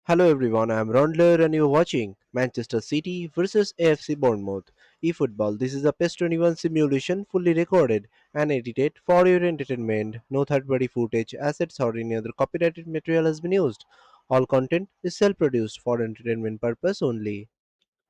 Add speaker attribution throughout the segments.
Speaker 1: Hello everyone, I am Raundler and you are watching Manchester City versus AFC Bournemouth eFootball. This is a PES 21 simulation fully recorded and edited for your entertainment. No third-party footage, assets or any other copyrighted material has been used. All content is self-produced for entertainment purpose only.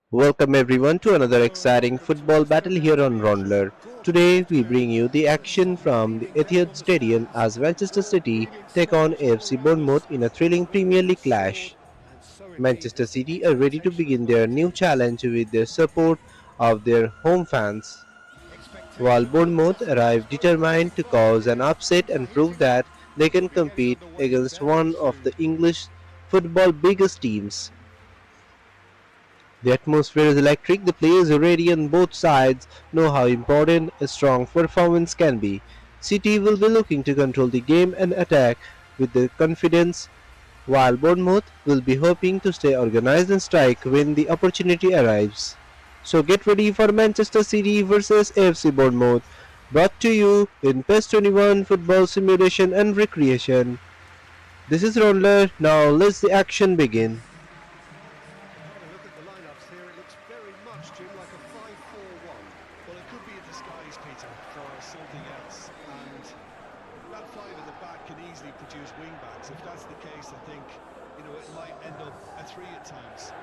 Speaker 1: Welcome everyone to another
Speaker 2: Hello and
Speaker 1: exciting
Speaker 2: welcome to
Speaker 1: football
Speaker 2: What's
Speaker 1: battle
Speaker 2: no doubt
Speaker 1: here
Speaker 2: going to
Speaker 1: on
Speaker 2: be a
Speaker 1: Raundler.
Speaker 2: gorgeous
Speaker 1: Today we
Speaker 2: afternoon.
Speaker 1: bring you the action
Speaker 2: Sun
Speaker 1: from the
Speaker 2: beaming down
Speaker 1: Etihad
Speaker 2: on the
Speaker 1: Stadium
Speaker 2: skies,
Speaker 1: as Manchester
Speaker 2: all
Speaker 1: City
Speaker 2: gleaming
Speaker 1: take on
Speaker 2: stars all
Speaker 1: AFC
Speaker 2: around us.
Speaker 1: Bournemouth in a thrilling
Speaker 2: The
Speaker 1: Premier
Speaker 2: wind
Speaker 1: League
Speaker 2: has soared,
Speaker 1: clash.
Speaker 2: and so indeed
Speaker 1: Manchester
Speaker 2: has the
Speaker 1: City are ready to
Speaker 2: expectation of
Speaker 1: begin
Speaker 2: my
Speaker 1: their new
Speaker 2: team.
Speaker 1: challenge with the support of their home fans, while
Speaker 2: Expectation builds
Speaker 1: Bournemouth
Speaker 2: as it
Speaker 1: arrive
Speaker 2: gets very, very
Speaker 1: determined to
Speaker 2: far
Speaker 1: cause an
Speaker 2: here.
Speaker 1: upset
Speaker 2: Things are
Speaker 1: and prove
Speaker 2: heating up,
Speaker 1: that they
Speaker 2: and we'll
Speaker 1: can
Speaker 2: be getting
Speaker 1: compete
Speaker 2: underway
Speaker 1: against
Speaker 2: very
Speaker 1: one of
Speaker 2: soon.
Speaker 1: the English football biggest teams. The atmosphere is electric, the players are ready on both sides know how important a strong performance can be. City will be looking to control the game and attack with the confidence, while Bournemouth will be hoping to stay organized and strike when the opportunity arrives. So get ready for Manchester City versus AFC Bournemouth, brought to you in PES 21 Football Simulation and Recreation. This is Raundler, now let's the action begin.
Speaker 2: Having a look at the lineups here, it looks very much, Jim, like a 5-4-1.
Speaker 3: Well, it could be a disguise, Peter, for something else. And that five at the back can easily produce wing backs. If that's the case, I think, it might end up a three at times.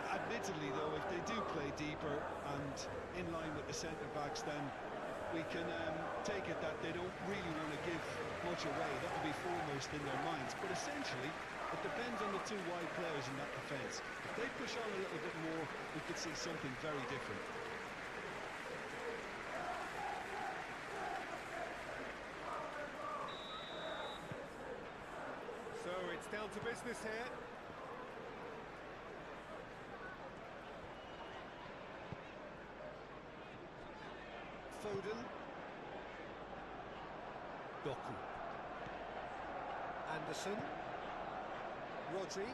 Speaker 3: Admittedly, though, if they do play deeper and in line with the centre backs, then we can take it that they don't really want to give much away. That will be foremost in their minds. But essentially, it depends on the two wide players in that defence. If they push on a little bit more, we could see something very different.
Speaker 2: So it's down to business here. Foden. Doku. Anderson. Rodri.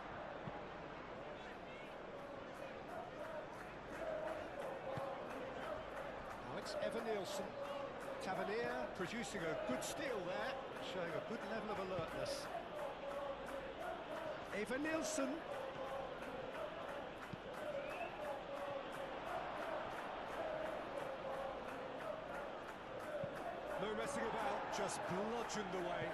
Speaker 2: Now it's Evan Nielsen. Tavernier producing a good steal there, showing a good level of alertness. Evan Nielsen. No messing about, just bludgeoned away.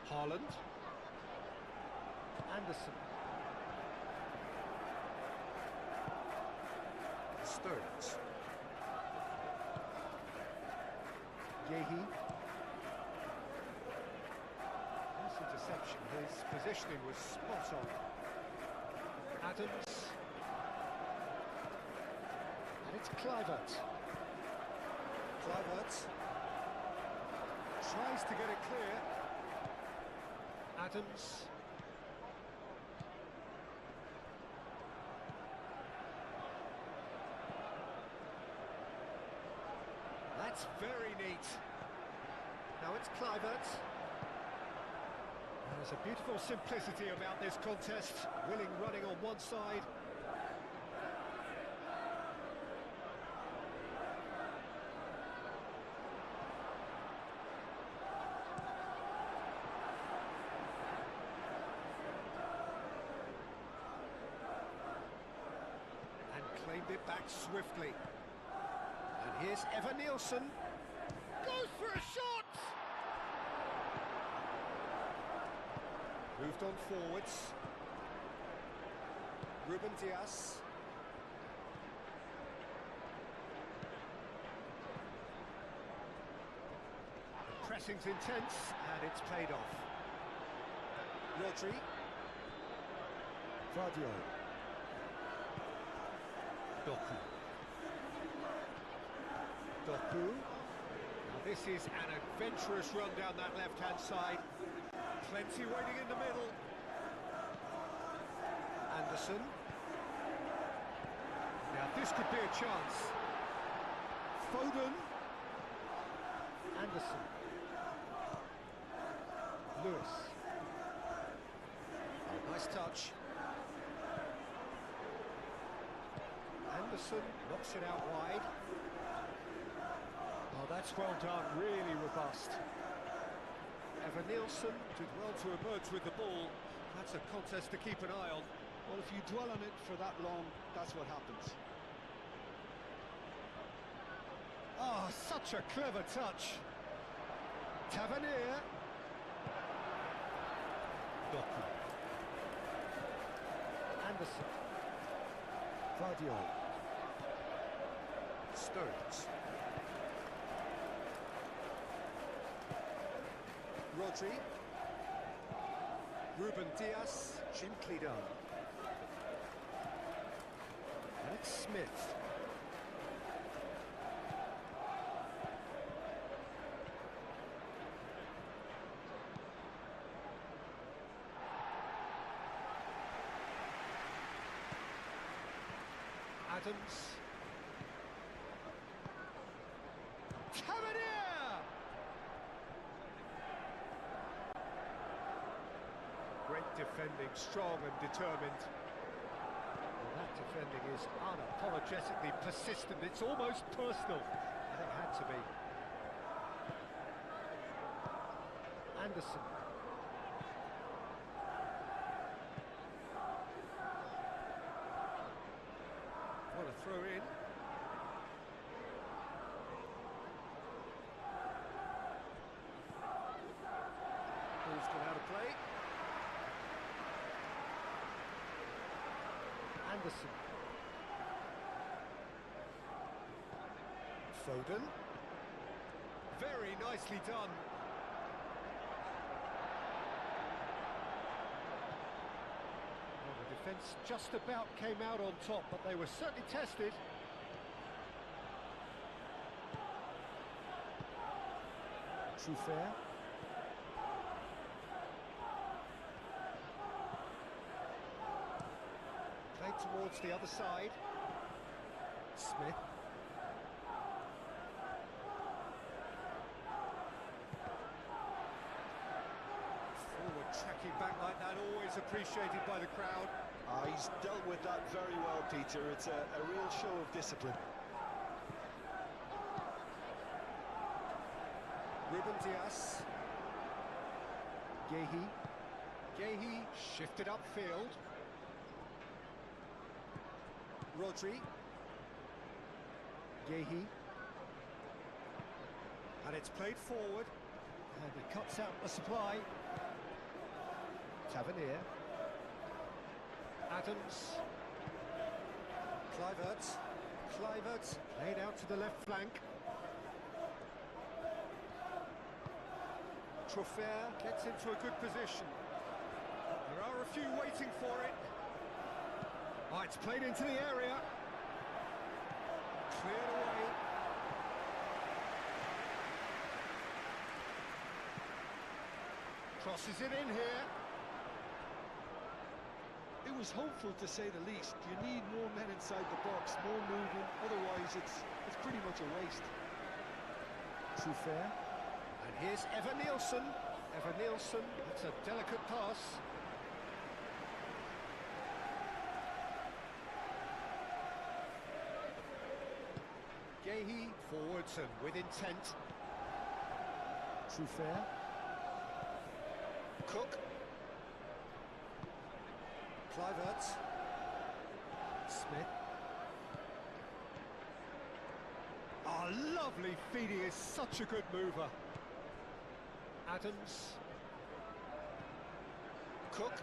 Speaker 2: Haaland. Anderson. Stearns. Yehi. Nice interception. His positioning was spot on. Adams. And it's Kluivert. Kluivert tries to get it clear. Adams. That's very neat. Now it's Kluivert. There's a beautiful simplicity about this contest. Willing running on one side. And claimed it back swiftly. And here's Evan Nielsen. Goes for a shot! Moved on forwards. Ruben Diaz. The pressing's intense and it's paid off. Rodri. Vardio. Doku. Doku. Now this is an adventurous run down that left-hand side. Plenty waiting in the middle. Anderson. Now this could be a chance. Foden. Anderson. Lewis. Oh, nice touch. Anderson knocks it out wide. Oh, that's well done, really robust. Evan Nielsen did well to emerge with the ball. That's a contest to keep an eye on.
Speaker 3: Well, if you dwell on it for that long, that's what happens.
Speaker 2: Oh, such a clever touch. Tavernier. Doku. Anderson. Vardiol. Stearns. Rodri. Ruben Diaz. Gently done. Alex Smith. Adams. Tavernier! Great defending, strong and determined. Well, that defending is unapologetically persistent. It's almost personal. And it had to be. Anderson. What a throw in. Ball's gone out of play. Anderson. Foden. Very nicely done. Well, the defence just about came out on top, but they were certainly tested. Truffert. Played towards the other side. Smith. Forward tracking back like that, always appreciated by the crowd.
Speaker 3: He's dealt with that very well, Peter. It's a real show of discipline.
Speaker 2: Ruben Diaz. Gehi. Gehi shifted upfield. Rodri. Gehi. And it's played forward. And it cuts out the supply. Tavernier. Adams. Kluivert. Kluivert played out to the left flank. Truffert gets into a good position. There are a few waiting for it. Oh, it's played into the area. Cleared away. Crosses it in here.
Speaker 3: It was hopeful, to say the least. You need more men inside the box, more movement. Otherwise, it's pretty much a waste.
Speaker 2: Truffert. And here's Evan Nielsen. Evan Nielsen, that's a delicate pass. Gehi forwards and with intent. Truffert. Cook. Kluivert. Smith. Oh, lovely feeding, is such a good mover. Adams. Cook.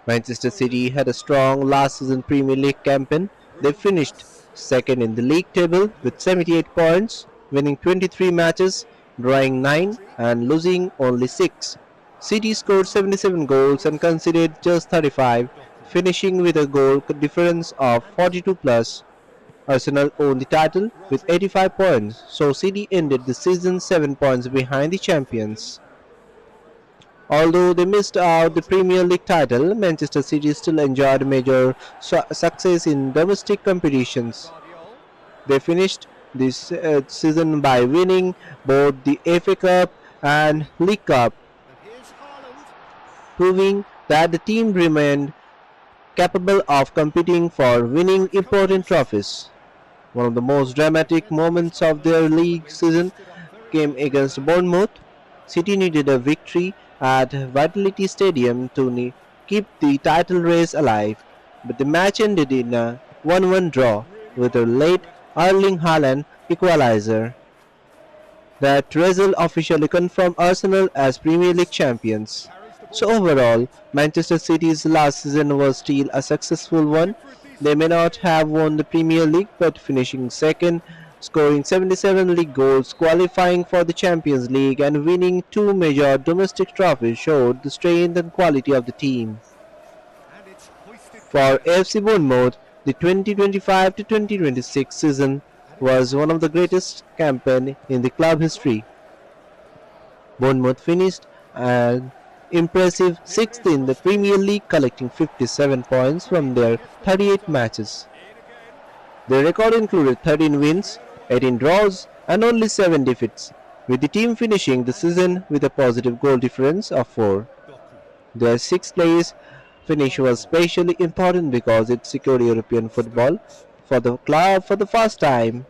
Speaker 1: Manchester City had a strong last season Premier League campaign. They finished second in the league table with 78 points, winning 23 matches, drawing 9 and losing only 6. City scored 77 goals and conceded just 35, finishing with a goal difference of 42 plus. Arsenal owned the title with 85 points, so City ended the season 7 points behind the champions. Although they missed out the Premier League title, Manchester City still enjoyed major success in domestic competitions.
Speaker 2: Vardiol.
Speaker 1: They finished this season by winning both the FA Cup and League Cup,
Speaker 2: And here's Haaland.
Speaker 1: proving that the team remained capable of competing for
Speaker 2: Now
Speaker 1: winning
Speaker 2: it's come
Speaker 1: important
Speaker 2: loose.
Speaker 1: trophies. One of the most dramatic
Speaker 2: Defending this
Speaker 1: moments
Speaker 2: one
Speaker 1: of their
Speaker 2: elusive, and
Speaker 1: league
Speaker 2: they've
Speaker 1: season
Speaker 2: stood up very
Speaker 1: came
Speaker 2: well to meet
Speaker 1: against
Speaker 2: that.
Speaker 1: Bournemouth. City needed a victory at Vitality Stadium to keep the title race alive, but the match ended in a 1-1
Speaker 2: He's
Speaker 1: draw
Speaker 2: really
Speaker 1: with a
Speaker 2: run
Speaker 1: late
Speaker 2: forward.
Speaker 1: Erling Haaland equalizer. That result officially confirmed Arsenal as Premier League champions.
Speaker 2: Carries the ball
Speaker 1: So
Speaker 2: to his
Speaker 1: overall,
Speaker 2: right.
Speaker 1: Manchester City's last season was still a successful
Speaker 2: Looking
Speaker 1: one.
Speaker 2: for a
Speaker 1: They
Speaker 2: decent
Speaker 1: may
Speaker 2: goal
Speaker 1: not
Speaker 2: here.
Speaker 1: have won the Premier League, but finishing second, scoring 77 league goals, qualifying for the Champions League, and winning two major domestic trophies showed the strength and quality of the team.
Speaker 2: And it's hoisted
Speaker 1: For
Speaker 2: clear.
Speaker 1: AFC Bournemouth, the 2025 to 2026 season
Speaker 2: And it's
Speaker 1: was one of the
Speaker 2: Bournemouth.
Speaker 1: greatest campaign in the club
Speaker 2: Cook.
Speaker 1: history. Bournemouth finished an impressive
Speaker 2: Here it
Speaker 1: sixth
Speaker 2: is
Speaker 1: in
Speaker 2: for
Speaker 1: the Premier
Speaker 2: Stevens.
Speaker 1: League, collecting 57 points
Speaker 2: Free
Speaker 1: from their
Speaker 2: kick as the ball
Speaker 1: 38
Speaker 2: stop.
Speaker 1: matches.
Speaker 2: In again.
Speaker 1: Their record included 13 wins,
Speaker 2: Cleared away.
Speaker 1: 18 draws, and only 7 defeats, with the team finishing the
Speaker 2: Anderson.
Speaker 1: season with a positive goal difference of 4.
Speaker 2: Doku.
Speaker 1: Their sixth place finish was
Speaker 2: Guardiola.
Speaker 1: especially important because it secured European football
Speaker 2: Stones.
Speaker 1: for the club for the first time.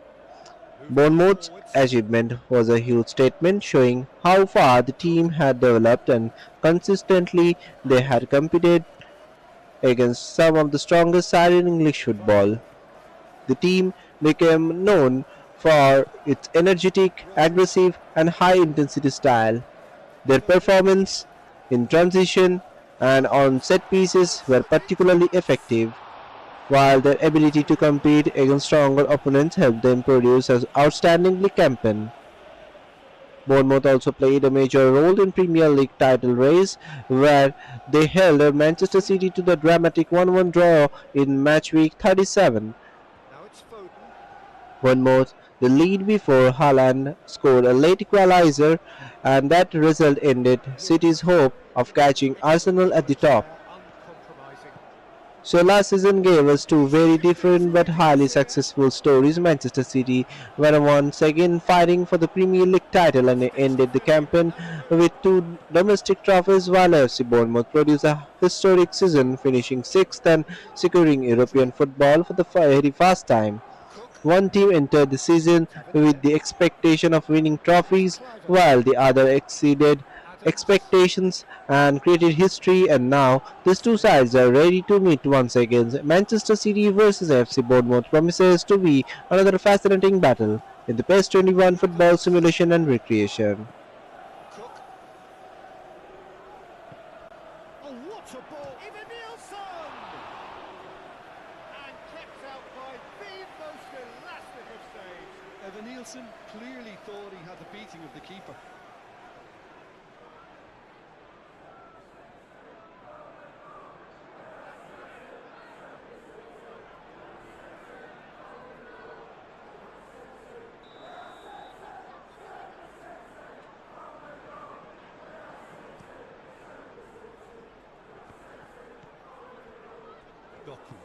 Speaker 2: Moving it
Speaker 1: Bournemouth's
Speaker 2: forwards.
Speaker 1: achievement was a huge statement showing how far the team
Speaker 2: Cook.
Speaker 1: had developed and consistently they
Speaker 2: Haaland.
Speaker 1: had competed against some of the strongest sides in English football.
Speaker 2: Raundler.
Speaker 1: The team became known for its energetic,
Speaker 2: Rodri.
Speaker 1: aggressive, and high intensity style. Their
Speaker 2: Foden.
Speaker 1: performance in transition and on set pieces were particularly effective, while their ability to compete against stronger opponents helped them produce an outstanding campaign. Bournemouth also played a major role in Premier League title race, where they held Manchester
Speaker 2: Anderson.
Speaker 1: City to the dramatic 1-1 draw in match week 37.
Speaker 2: Now it's Foden.
Speaker 1: Bournemouth the lead before Haaland scored a late equaliser, and that result ended City's
Speaker 2: Lewis.
Speaker 1: hope of catching
Speaker 2: Excellent
Speaker 1: Arsenal at the
Speaker 2: choice
Speaker 1: top.
Speaker 2: there. Uncompromising.
Speaker 1: So last season gave us two
Speaker 2: He's
Speaker 1: very
Speaker 2: shifted his
Speaker 1: different but highly
Speaker 2: writings here.
Speaker 1: successful stories. Manchester City were once again fighting for the Premier League title and
Speaker 2: Sticks the
Speaker 1: ended the
Speaker 2: finish
Speaker 1: campaign
Speaker 2: and the move.
Speaker 1: with two domestic trophies, while FC Bournemouth produced a historic season, finishing sixth and securing
Speaker 2: Rodri.
Speaker 1: European football for the very first time.
Speaker 2: Cook.
Speaker 1: One team entered the season with
Speaker 2: Tavernier.
Speaker 1: the expectation of winning
Speaker 2: Here's
Speaker 1: trophies,
Speaker 2: Cliver.
Speaker 1: while the other exceeded
Speaker 2: Adams.
Speaker 1: expectations and created history, and now these two sides are ready to meet once again. Manchester City versus FC Bournemouth promises to be another fascinating battle in the PES 21 football
Speaker 2: Adams.
Speaker 1: simulation and recreation.
Speaker 2: Cook. Oh, what a ball! Even Nielsen! And kept out by the most elastic of saves.
Speaker 3: Evan Nielsen clearly thought he had the beating of the keeper.
Speaker 2: Doku.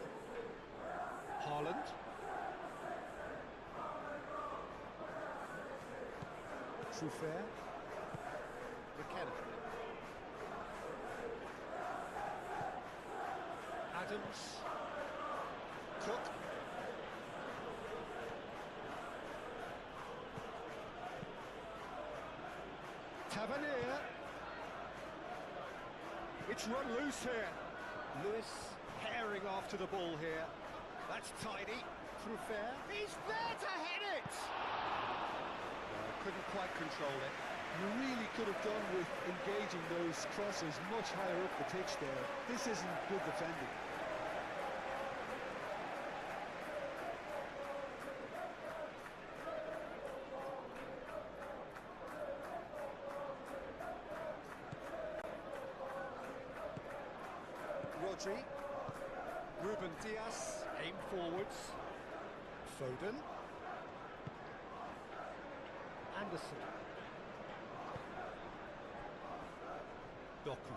Speaker 2: Haaland. Truffert. McKenna. Adams. Cook. Tavernier. It's run loose here. Lewis herring after the ball here. That's tidy. Truffert. He's there to hit it! Couldn't quite control it.
Speaker 3: You really could have done with engaging those crosses much higher up the pitch there. This isn't good defending.
Speaker 2: Rodri. Ruben Diaz. Aim forwards. Foden. Anderson. Doku.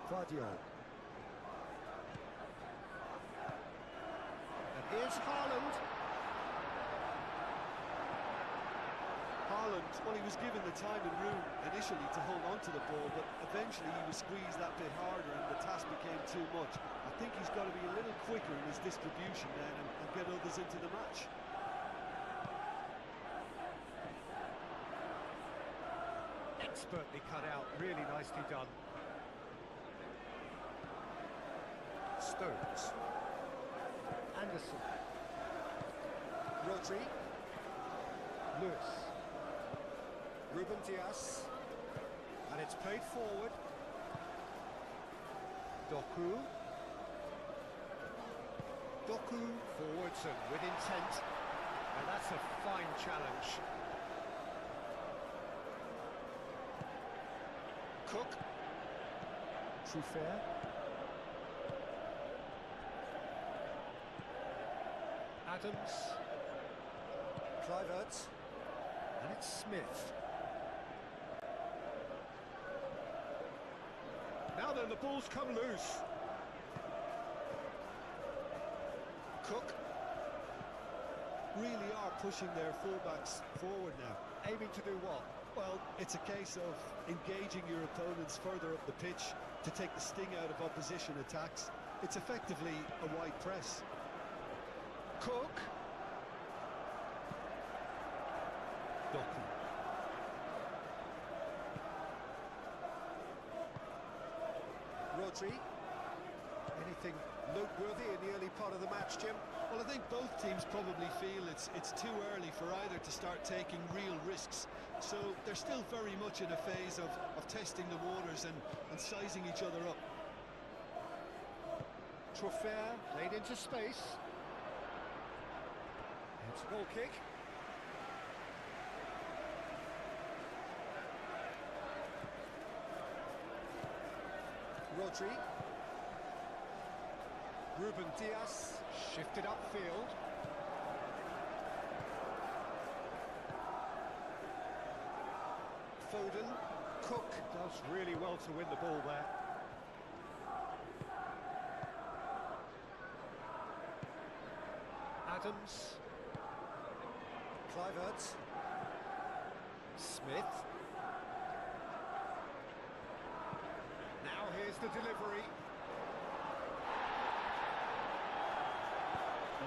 Speaker 2: Guardiola. And here's Haaland.
Speaker 3: Haaland, well, he was given the time and room initially to hold on to the ball, but eventually he was squeezed that bit harder and the task became too much. I think he's got to be a little quicker in his distribution then and get others into the match.
Speaker 2: Expertly cut out, really nicely done. Stones. Anderson. Rodri. Lewis. Ruben Dias. And it's played forward. Doku. Doku forwards and with intent. And that's a fine challenge. Cook. Truffert. Adams. Kluivert. And it's Smith. Now then, the ball's come loose. Cook.
Speaker 3: Really are pushing their fullbacks forward now.
Speaker 2: Aiming to do what?
Speaker 3: Well, it's a case of engaging your opponents further up the pitch to take the sting out of opposition attacks. It's effectively a wide press.
Speaker 2: Cook. Doku. Rodri. Anything noteworthy in the early part of the match, Jim?
Speaker 3: Well, I think both teams probably feel it's too early for either to start taking real risks. So they're still very much in a phase of testing the waters and sizing each other up.
Speaker 2: Truffert laid into space. It's a goal kick. Rodri. Ruben Dias shifted upfield. Foden. Cook does really well to win the ball there. Adams. Kluivert. Smith. Now here's the delivery.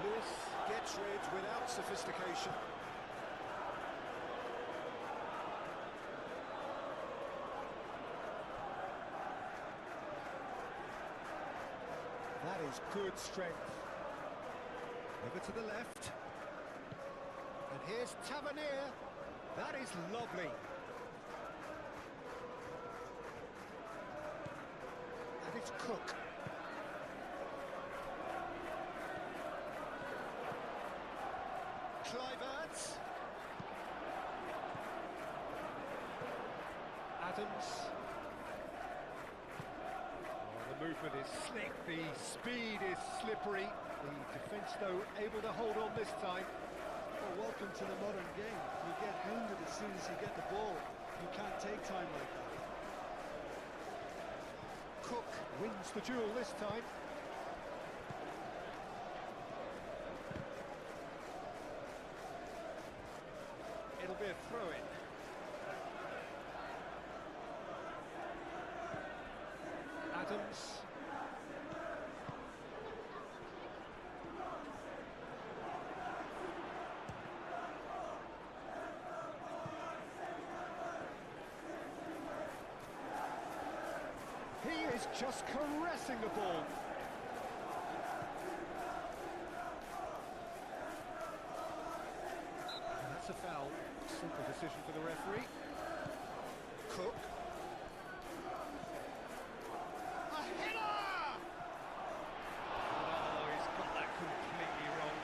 Speaker 2: Lewis gets rid without sophistication. That is good strength. Over to the left. And here's Tavernier. That is lovely. And it's Cook. Kluivert. Adams. Oh, the movement is slick, the speed is slippery. The defence, though, able to hold on this time.
Speaker 3: Well, welcome to the modern game. You get hounded as soon as you get the ball. You can't take time like that.
Speaker 2: Cook wins the duel this time. It'll be a throw-in. Adams. He is just caressing the ball. And that's a foul. Simple decision for the referee. Cook. A header! Oh, he's got that completely wrong.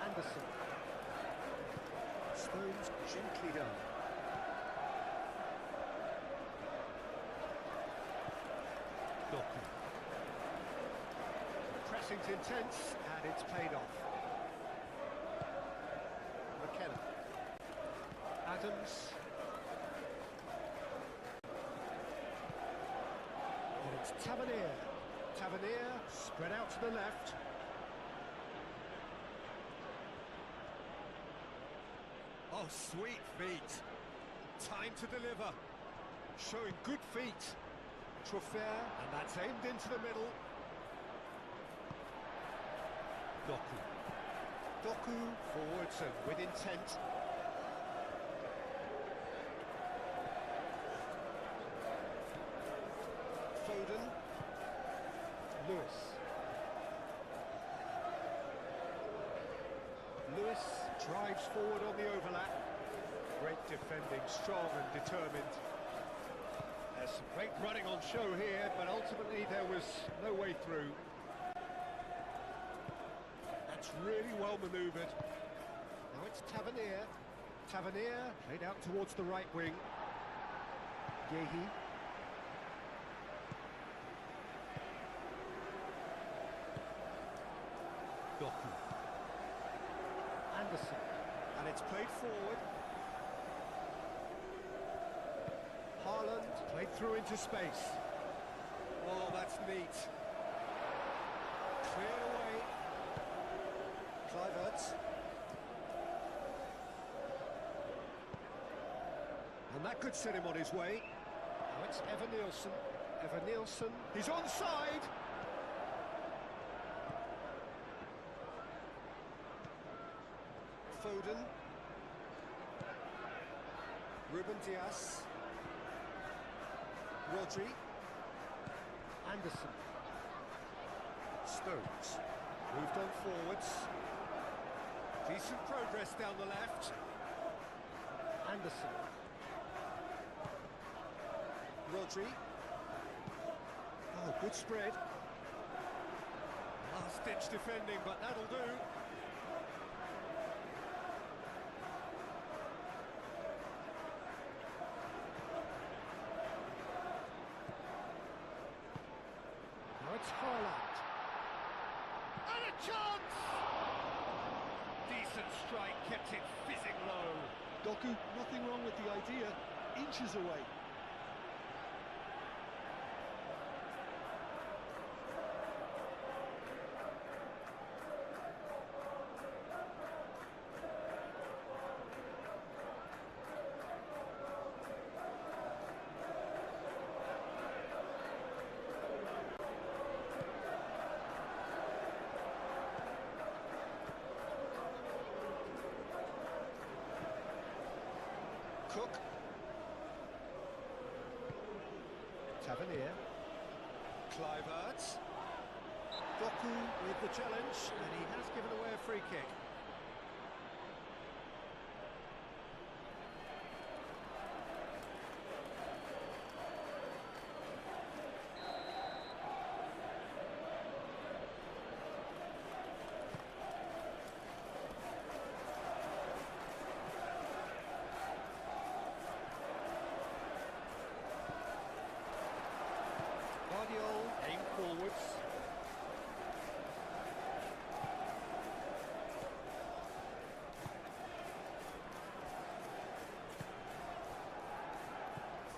Speaker 2: Anderson. Stones gently done. Doku. Pressing's intense and it's paid off. Adams. And it's Tavernier. Tavernier spread out to the left. Oh, sweet feet. Time to deliver. Showing good feet. Truffert, and that's aimed into the middle. Doku. Doku forwards and with intent. Foden. Lewis. Lewis drives forward on the overlap. Great defending, strong and determined. There's some great running on show here, but ultimately there was no way through. That's really well manoeuvred. Now it's Tavernier. Tavernier played out towards the right wing. Yehi. Doku. Anderson. And it's played forward. Haaland played through into space. Oh, that's neat. Cleared away. Kluivert. And that could set him on his way. Now it's Evan-Nielsen. Evan-Nielsen. He's onside. Foden. Ruben Dias. Rodri. Anderson. Stones. Moved on forwards. Decent progress down the left. Anderson. Rodri. Oh, good spread. Last-ditch defending, but that'll do. Now it's Haaland. And a chance! Decent strike, kept it fizzing low.
Speaker 3: Doku, nothing wrong with the idea. Inches away.
Speaker 2: Cook. Tavernier. Kluivert. Doku with the challenge, and he has given away a free kick. Guardiola aim forwards.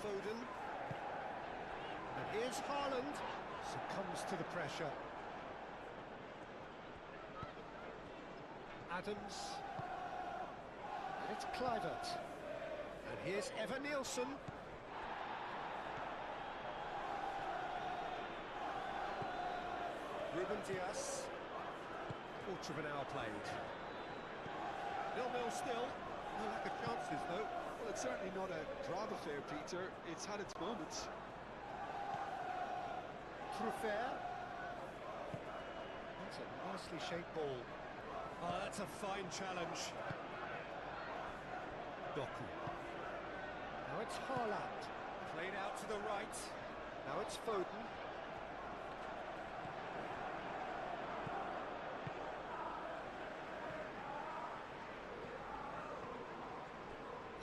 Speaker 2: Foden. And here's Haaland. Succumbs to the pressure. Adams. And it's Kluivert. And here's Evan-Nielsen. Ruben Dias. Quarter of an hour played. 0-0 still. No lack of chances though.
Speaker 3: Well, it's certainly not a drama affair, Peter. It's had its moments.
Speaker 2: Truffert. That's a nicely shaped ball. Oh, that's a fine challenge. Doku. Now it's Haaland. Played out to the right. Now it's Foden.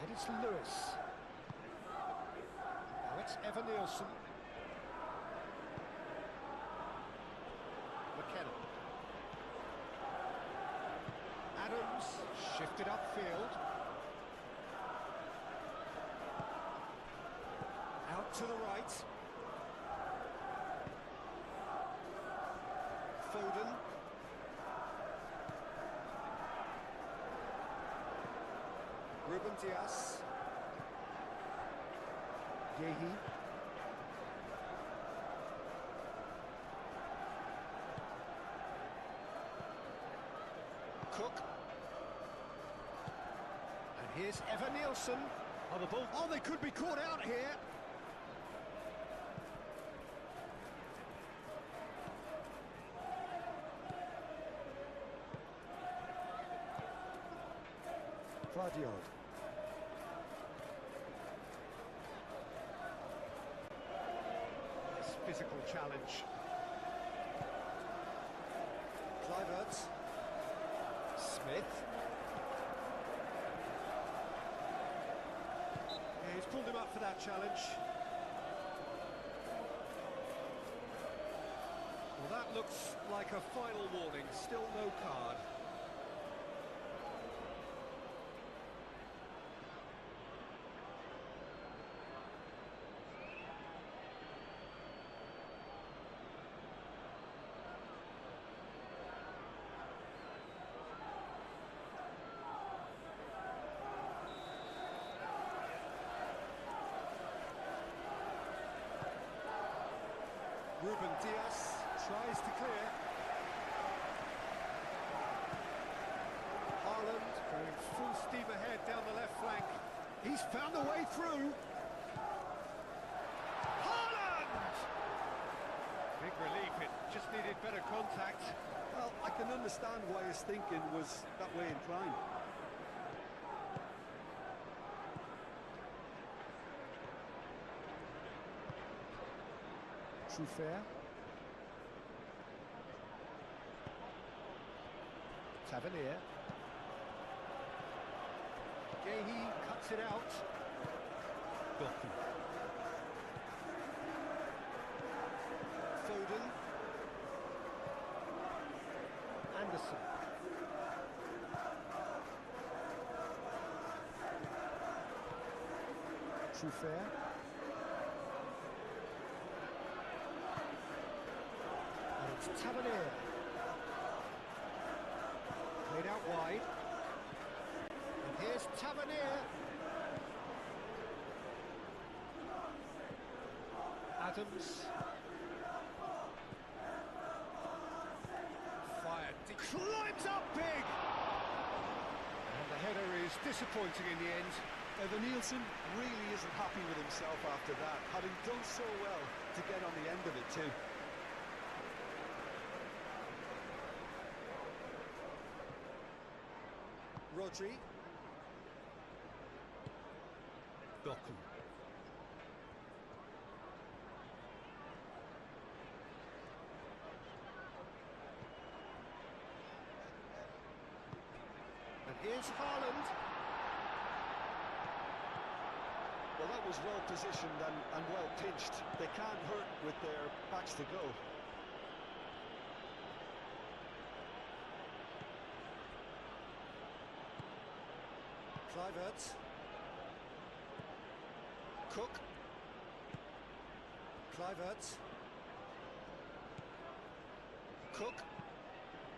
Speaker 2: And it's Lewis. Now it's Evan-Nielsen. McKenna. Adams shifted upfield. To the right. Foden. Ruben Dias. Yehi. Cook. And here's Evan Nielsen. Oh, the ball. Oh, they could be caught out here. Vardiol. Nice physical challenge. Kluivert. Smith. Yeah, he's pulled him up for that challenge. Well, that looks like a final warning. Still no card. Ruben Dias tries to clear. Haaland going full steam ahead down the left flank. He's found a way through. Haaland! Big relief, it just needed better contact.
Speaker 3: Well, I can understand why his thinking was that way inclined.
Speaker 2: Fair. Tavernier. Yehi cuts it out. Doku. Foden. Anderson. Fair. It's Tavernier. Played out wide. And here's Tavernier. Adams. Fired. He climbs up big! And the header is disappointing in the end.
Speaker 3: Evan Nielsen really isn't happy with himself after that, having done so well to get on the end of it too.
Speaker 2: Rodri. Doku. And here's Haaland.
Speaker 3: Well, that was well positioned and well pinched. They can't hurt with their backs to go.
Speaker 2: Kluivert. Cook. Kluivert. Cook.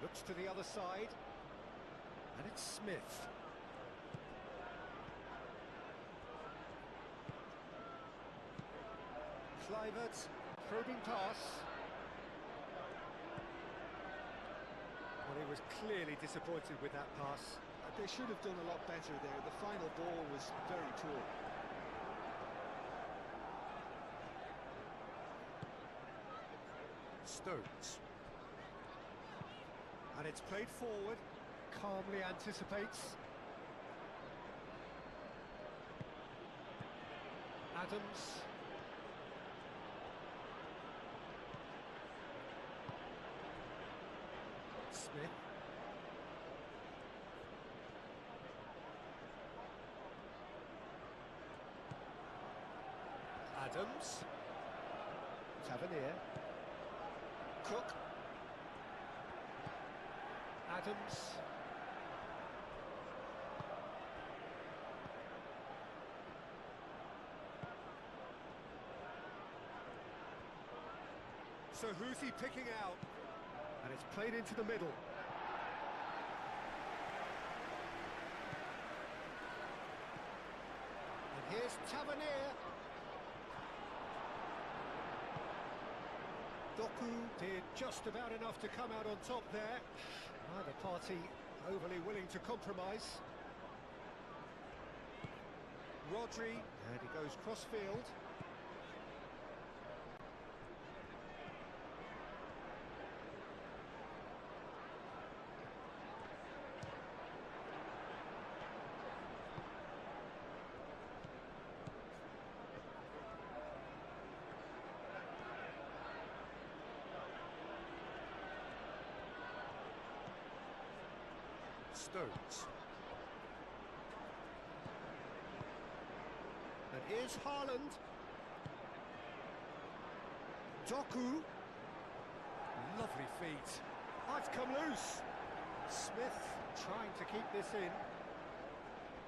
Speaker 2: Looks to the other side. And it's Smith. Kluivert. Probing pass. Well, he was clearly disappointed with that pass.
Speaker 3: They should have done a lot better there. The final ball was very poor.
Speaker 2: Stones. And it's played forward. Calmly anticipates. Adams. Smith. Adams. Tavernier. Cook. Adams. So who's he picking out? And it's played into the middle. And here's Tavernier. Doku did just about enough to come out on top there. Neither party overly willing to compromise. Rodri, and he goes cross-field. Stones. And here's Haaland. Doku. Lovely feet. I've come loose. Smith trying to keep this in.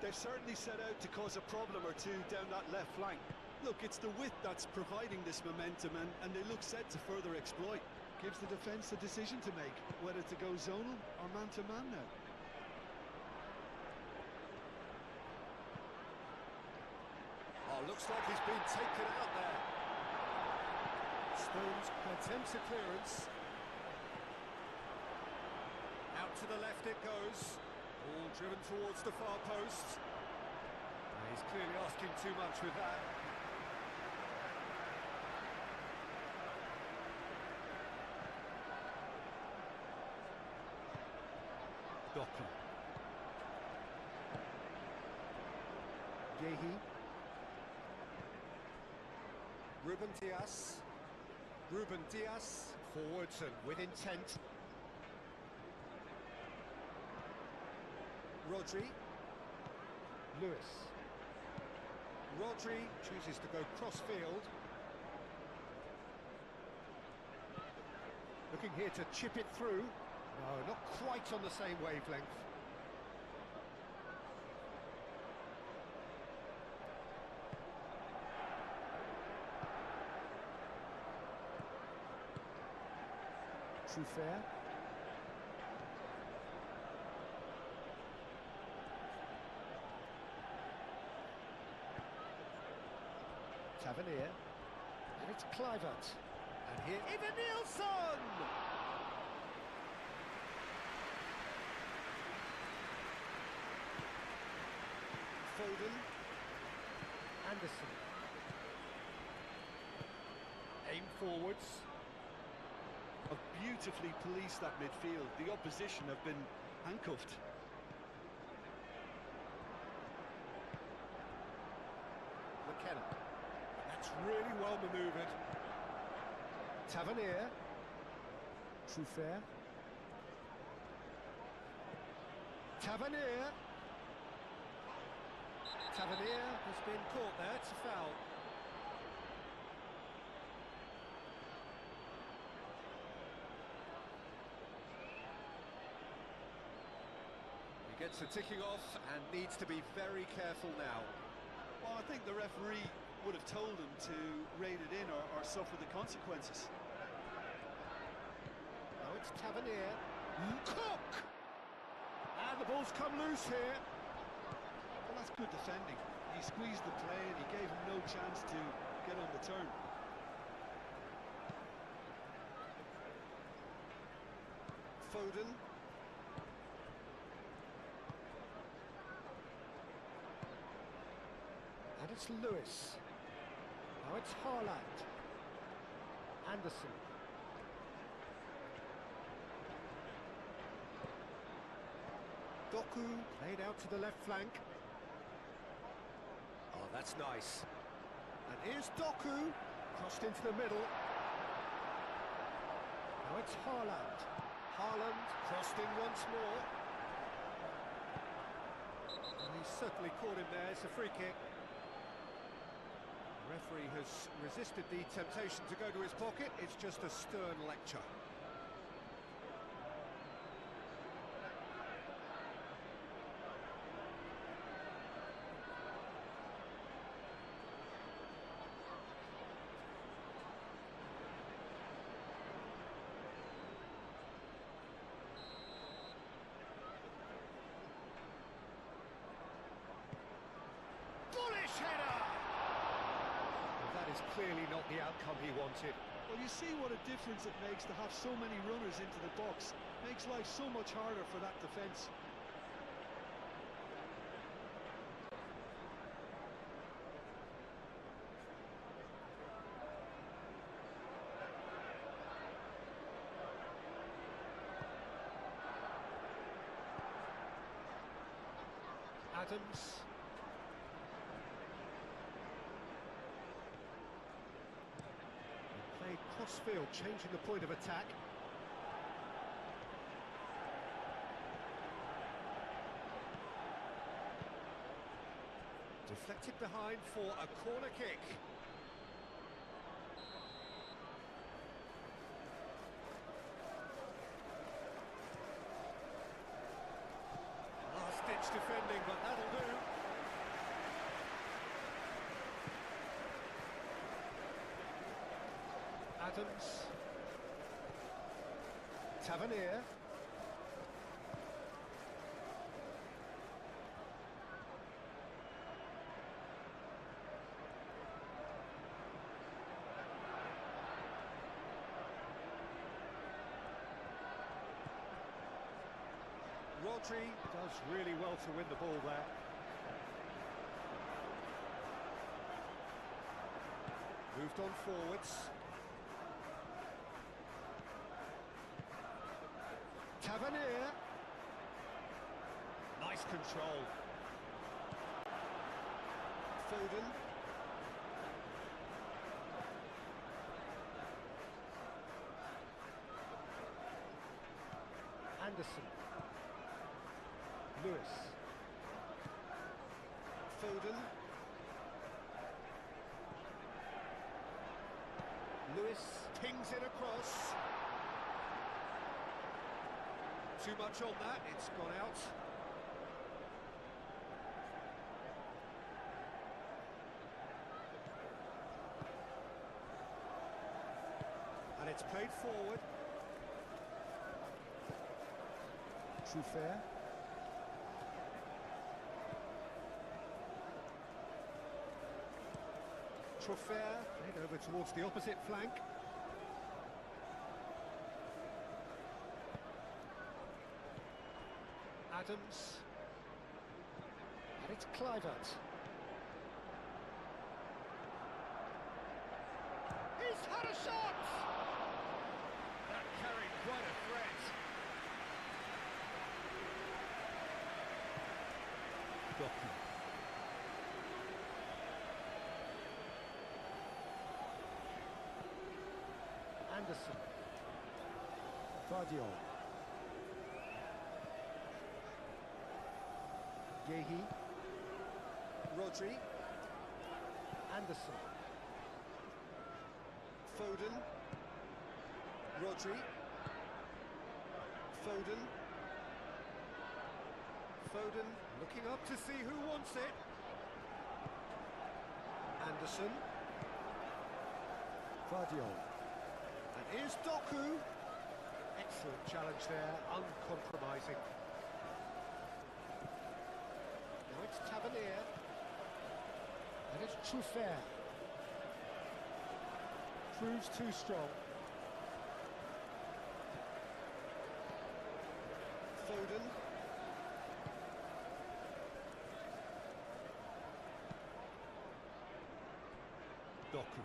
Speaker 3: They've certainly set out to cause a problem or two down that left flank. Look, it's the width that's providing this momentum, and they look set to further exploit. Gives the defence a decision to make, whether to go zonal or man-to-man now.
Speaker 2: Oh, looks like he's been taken out there. Stones attempts a clearance. Out to the left it goes. All driven towards the far post. He's clearly asking too much with that. Doku. Yehi. Ruben Diaz. Ruben Diaz forwards and with intent. Rodri. Lewis. Rodri chooses to go cross-field. Looking here to chip it through. No, not quite on the same wavelength. Truffert. Tavernier. And it's Kluivert. And here, Ivan Nilsson! Foden. Anderson. Aim forwards.
Speaker 3: Have beautifully policed that midfield. The opposition have been handcuffed.
Speaker 2: McKenna. That's really well manoeuvred. Tavernier. Truffert. Tavernier. Tavernier has been caught there. It's a foul. He gets the ticking off and needs to be very careful now.
Speaker 3: Well, I think the referee would have told him to rein it in or suffer the consequences.
Speaker 2: Now it's Tavernier. Cook! And the ball's come loose here.
Speaker 3: Well, that's good defending. He squeezed the play and he gave him no chance to get on the turn.
Speaker 2: Foden. And it's Lewis. Now it's Haaland. Anderson. Doku played out to the left flank. Oh, that's nice. And here's Doku, crossed into the middle. Now it's Haaland. Haaland crossed in once more. And he's certainly caught him there. It's a free kick. The referee has resisted the temptation to go to his pocket. It's just a stern lecture. was clearly not the outcome he wanted.
Speaker 3: Well, you see what a difference it makes to have so many runners into the box. Makes life so much harder for that defence.
Speaker 2: Adams. Played cross-field, changing the point of attack. Deflected behind for a corner kick. Last-ditch defending, but that'll do. Adams. Tavernier. Rodri does really well to win the ball there. Moved on forwards. Tavernier. Nice control. Foden. Anderson. Lewis. Foden. Lewis pings it across. Too much on that, it's gone out. And it's played forward. Truffert. Truffert, played over towards the opposite flank. Adams. And it's Kluivert. He's had a shot! That carried quite a threat. Doku. Anderson. Vardiol. Yehi. Rodri. Anderson. Foden. Rodri. Foden. Foden looking up to see who wants it. Anderson. Vardiol. And here's Doku. Excellent challenge there, uncompromising. Now it's Tavernier. And it's Truffert. Proves too strong. Foden. Doku.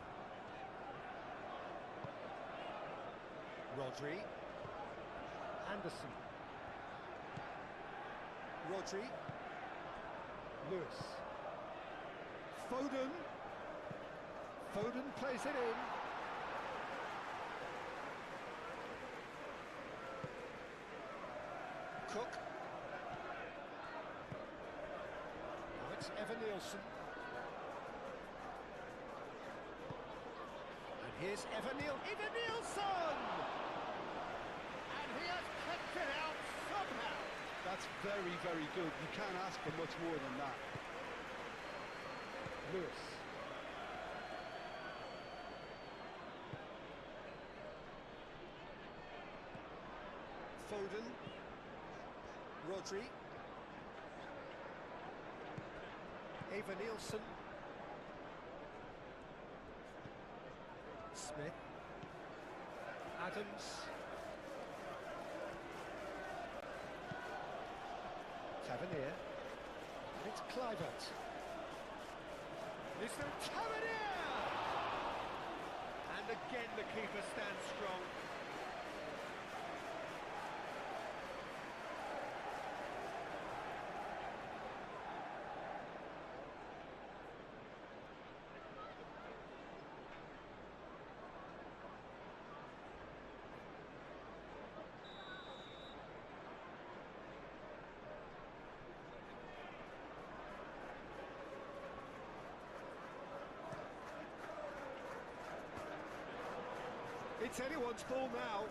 Speaker 2: Rodri. Anderson. Rodri. Lewis. Foden. Foden plays it in. Cook. Now it's Evan-Nielsen. And here's Evan-Nielsen! And he has kept it out somehow.
Speaker 3: That's very, very good. You can't ask for much more than that.
Speaker 2: Lewis. Foden. Rodri. Evan-Nielsen. Smith. Adams. Tavernier. It's Clivert. Is there Tavernier? And again the keeper stands strong. It's anyone's ball now.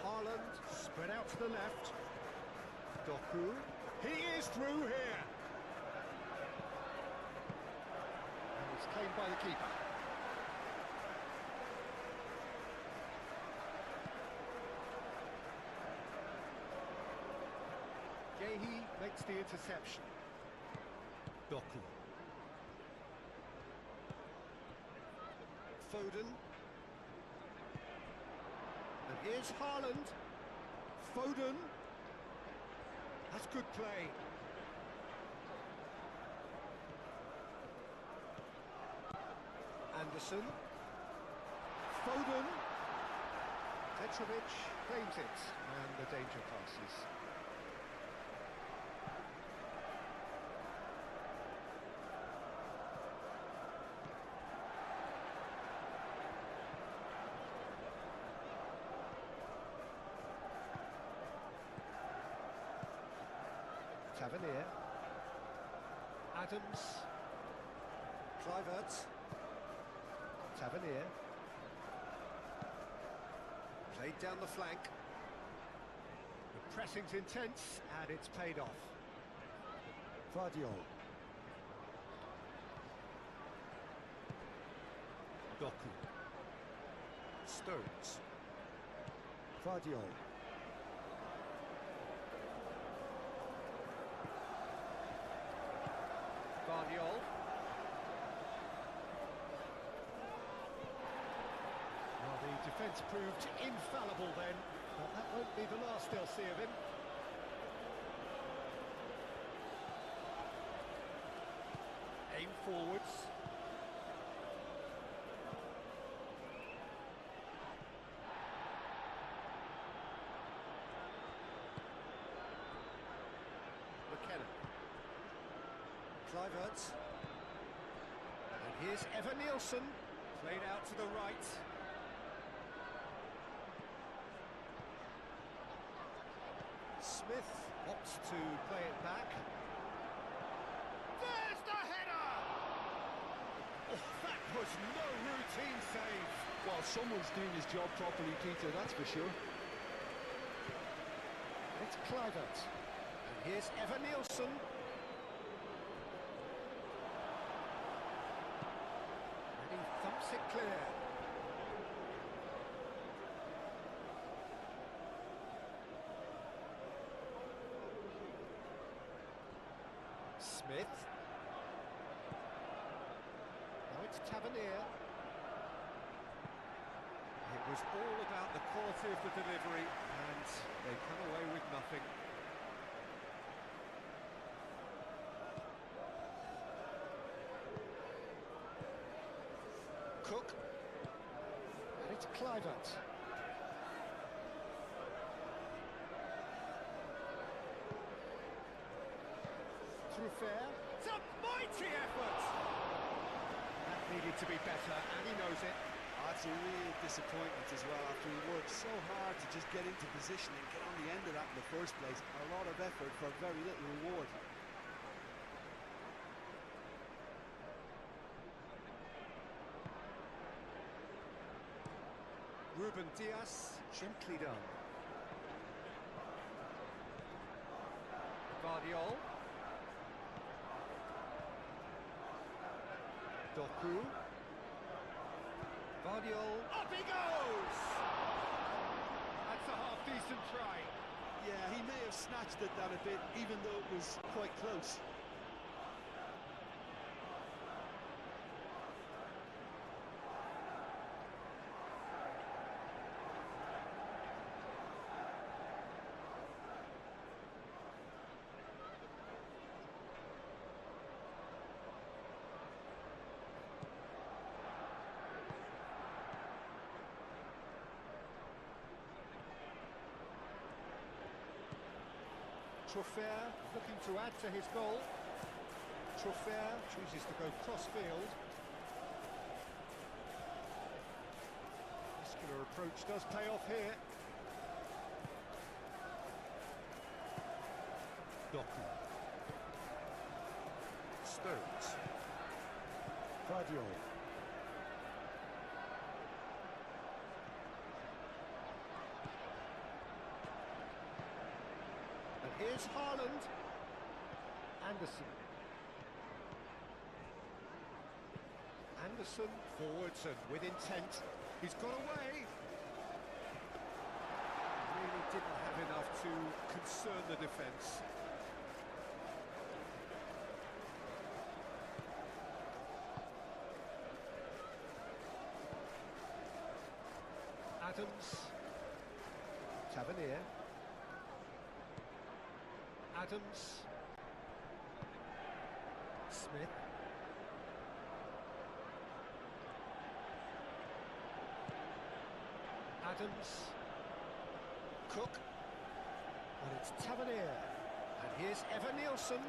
Speaker 2: Haaland spread out to the left. Doku. He is through here. And it's claimed by the keeper. Gehi makes the interception. Doku. Foden. And here's Haaland. Foden. That's good play. Anderson. Foden. Petrovic claims it, and the danger passes. Tavernier. Adams. Clivert. Tavernier. Played down the flank. The pressing's intense, and it's paid off. Vardiol. Doku. Stones. Vardiol. Vardiol. Well, the defence proved infallible then, but that won't be the last they'll see of him. Aim forwards. McKenna. Clivert. And here's Evan Nielsen, played out to the right. Smith opts to play it back. There's the header! Oh, that was no routine save.
Speaker 3: Well, someone's doing his job properly, Peter, that's for sure.
Speaker 2: It's Clivert. And here's Evan Nielsen. Thumps it clear. Smith. Now it's Tavernier. It was all about the quality of the delivery, and they come away with nothing. Cook. And it's Clivert. Through fair. It's a mighty effort! That needed to be better, and he knows it.
Speaker 3: That's a real disappointment as well, after he worked so hard to just get into position and get on the end of that in the first place. A lot of effort for very little reward.
Speaker 2: Ruben Dias, gently done. Vardiol. Doku. Vardiol. Up he goes! That's a half-decent try.
Speaker 3: Yeah, he may have snatched at that a bit, even though it was quite close.
Speaker 2: Truffert looking to add to his goal. Truffert chooses to go cross-field. Muscular approach does pay off here.
Speaker 3: Doku.
Speaker 2: Stones.
Speaker 3: Guardiola.
Speaker 2: And here's Haaland. Anderson. Anderson forwards and with intent. He's got away. Really didn't have enough to concern the defence. Adams. Tavernier. Adams. Smith. Adams. Cook. And it's Tavernier. And here's Evan Nielsen.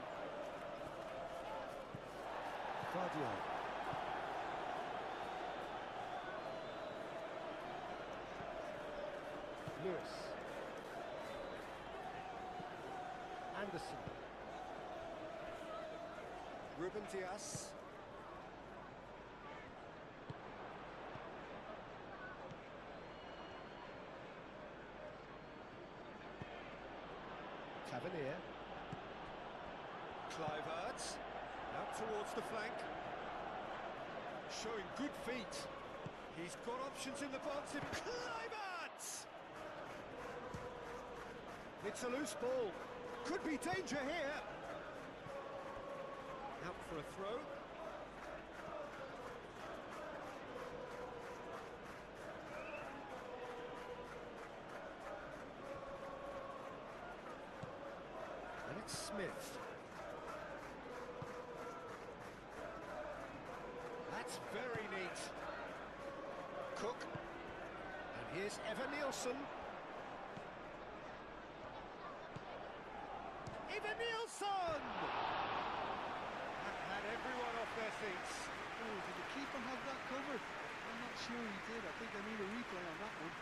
Speaker 3: Guardiola.
Speaker 2: Lewis. Anderson. Ruben Dias. Tavernier. Kluivert. Out towards the flank. Showing good feet. He's got options in the box. Kluivert! It's a loose ball. Could be danger here. Out for a throw. And it's Smith. That's very neat. Cook. And here's Evan Nielsen. Evan Nielsen! That had everyone off their seats.
Speaker 3: Oh, did the keeper have that covered? I'm not sure he did. I think I need a replay on that one.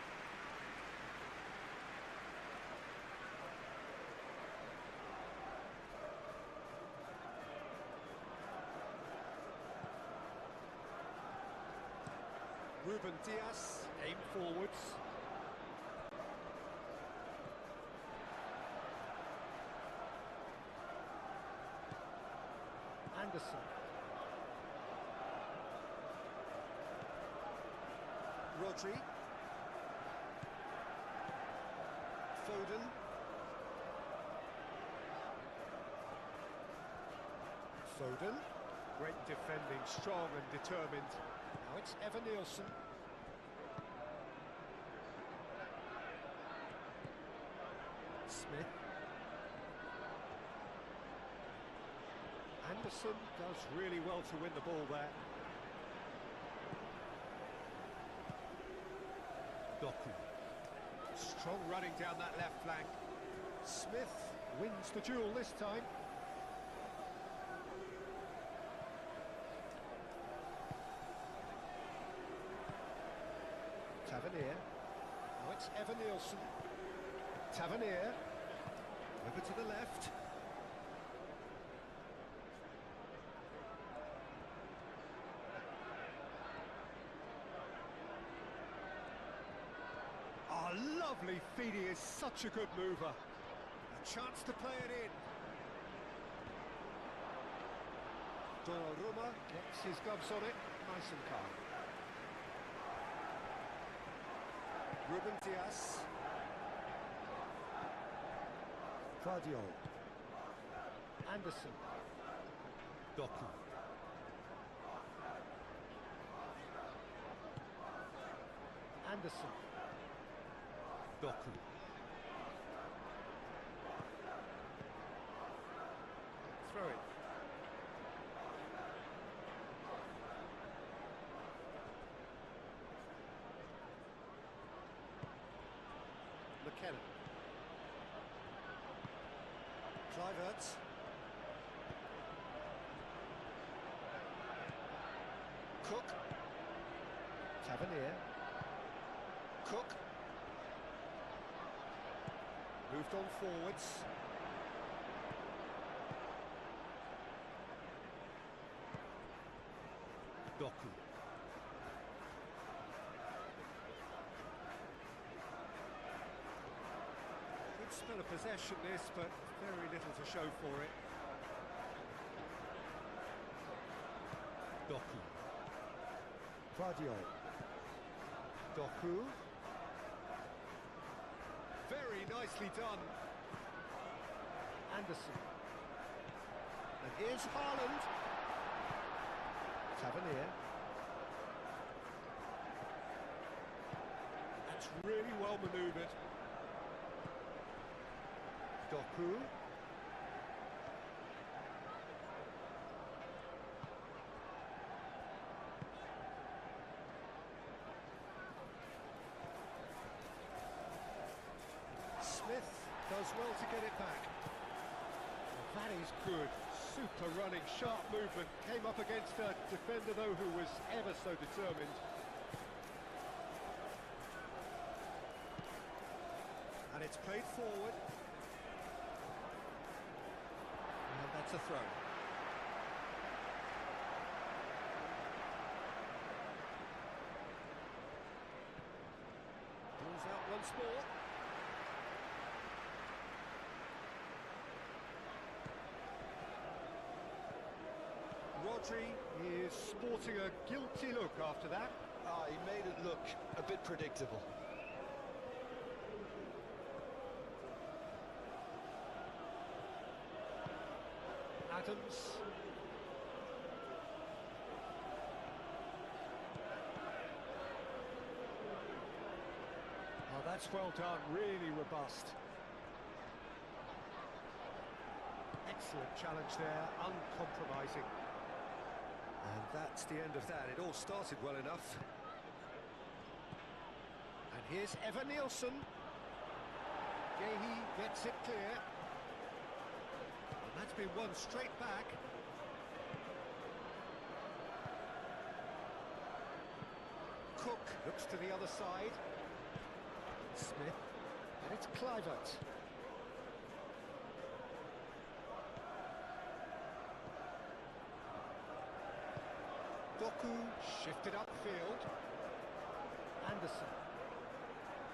Speaker 2: Ruben Dias, aim forwards. Anderson. Rodri. Foden. Foden. Great defending, strong and determined. Now it's Evan Nielsen. Smith. Anderson does really well to win the ball there.
Speaker 3: Doku.
Speaker 2: Strong running down that left flank. Smith wins the duel this time. Tavernier. Now it's Evan Nielsen. Tavernier. Over to the left. Oh, lovely feed. He is such a good mover. A chance to play it in. Donnarumma gets his gloves on it. Nice and calm. Ruben Dias.
Speaker 3: Guardiola.
Speaker 2: Anderson.
Speaker 3: Doku.
Speaker 2: Anderson.
Speaker 3: Doku.
Speaker 2: Throw it. McKenna. Kluivert. Cook. Tavernier. Cook. Moved on forwards. Doku. Good spell of possession this, but very little to show for it. Doku. Guardiola. Doku. Very nicely done. Anderson. And here's Haaland. Tavernier. That's really well manoeuvred. Doku. Smith does well to get it back. Well, that is good. Super running, sharp movement. Came up against a defender, though, who was ever so determined. And it's played forward. And that's a throw. Ball's out once more. Rodri is sporting a guilty look after that.
Speaker 3: He made it look a bit predictable.
Speaker 2: Adams. Oh, that's well done, really robust. Excellent challenge there, uncompromising. And that's the end of that. It all started well enough. And here's Evan Nielsen. Gehi gets it clear. And that's been won straight back. Cook looks to the other side. Smith. And it's Kluivert. Doku shifted upfield. Anderson.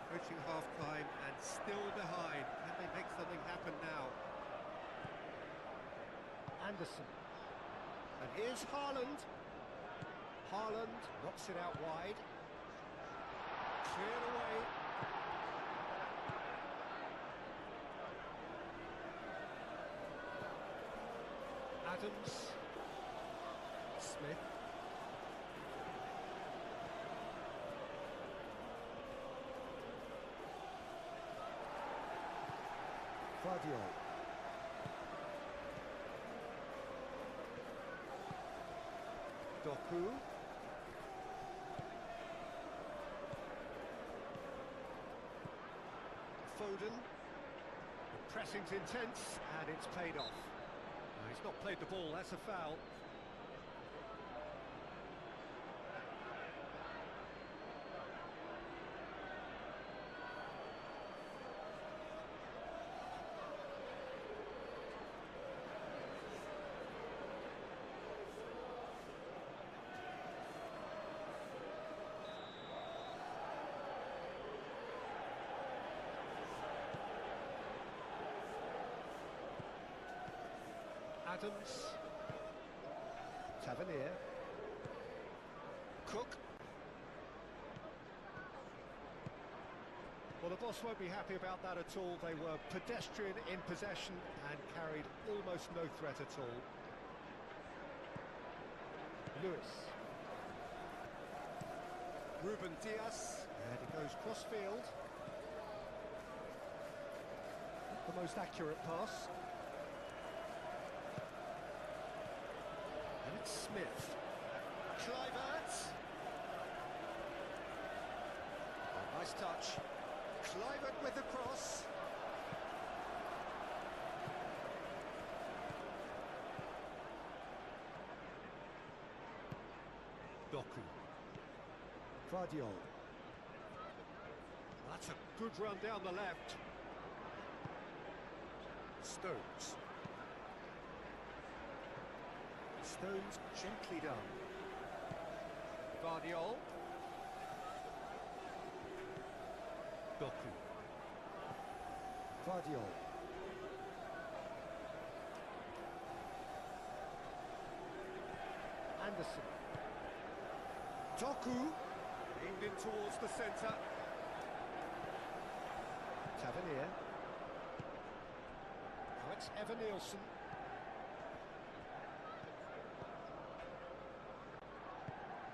Speaker 2: Approaching half-time and still behind. Can they make something happen now? Anderson. And here's Haaland. Haaland knocks it out wide. Cleared away. Adams. Smith. Guardiola. Doku. Foden. The pressing's intense and it's paid off. No, he's not played the ball, that's a foul. Adams. Tavernier. Cook. Well, the boss won't be happy about that at all. They were pedestrian in possession and carried almost no threat at all. Lewis. Ruben Diaz. And he goes cross-field. Not the most accurate pass. And it's Smith. Kluivert. Oh, nice touch. Kluivert with the cross.
Speaker 3: Doku.
Speaker 2: Guardiol. That's a good run down the left. Stones. Stones gently done. Guardiol.
Speaker 3: Doku.
Speaker 2: Guardiol. Anderson. Doku. Aimed in towards the centre. Tavernier. Now it's Evan-Nielsen.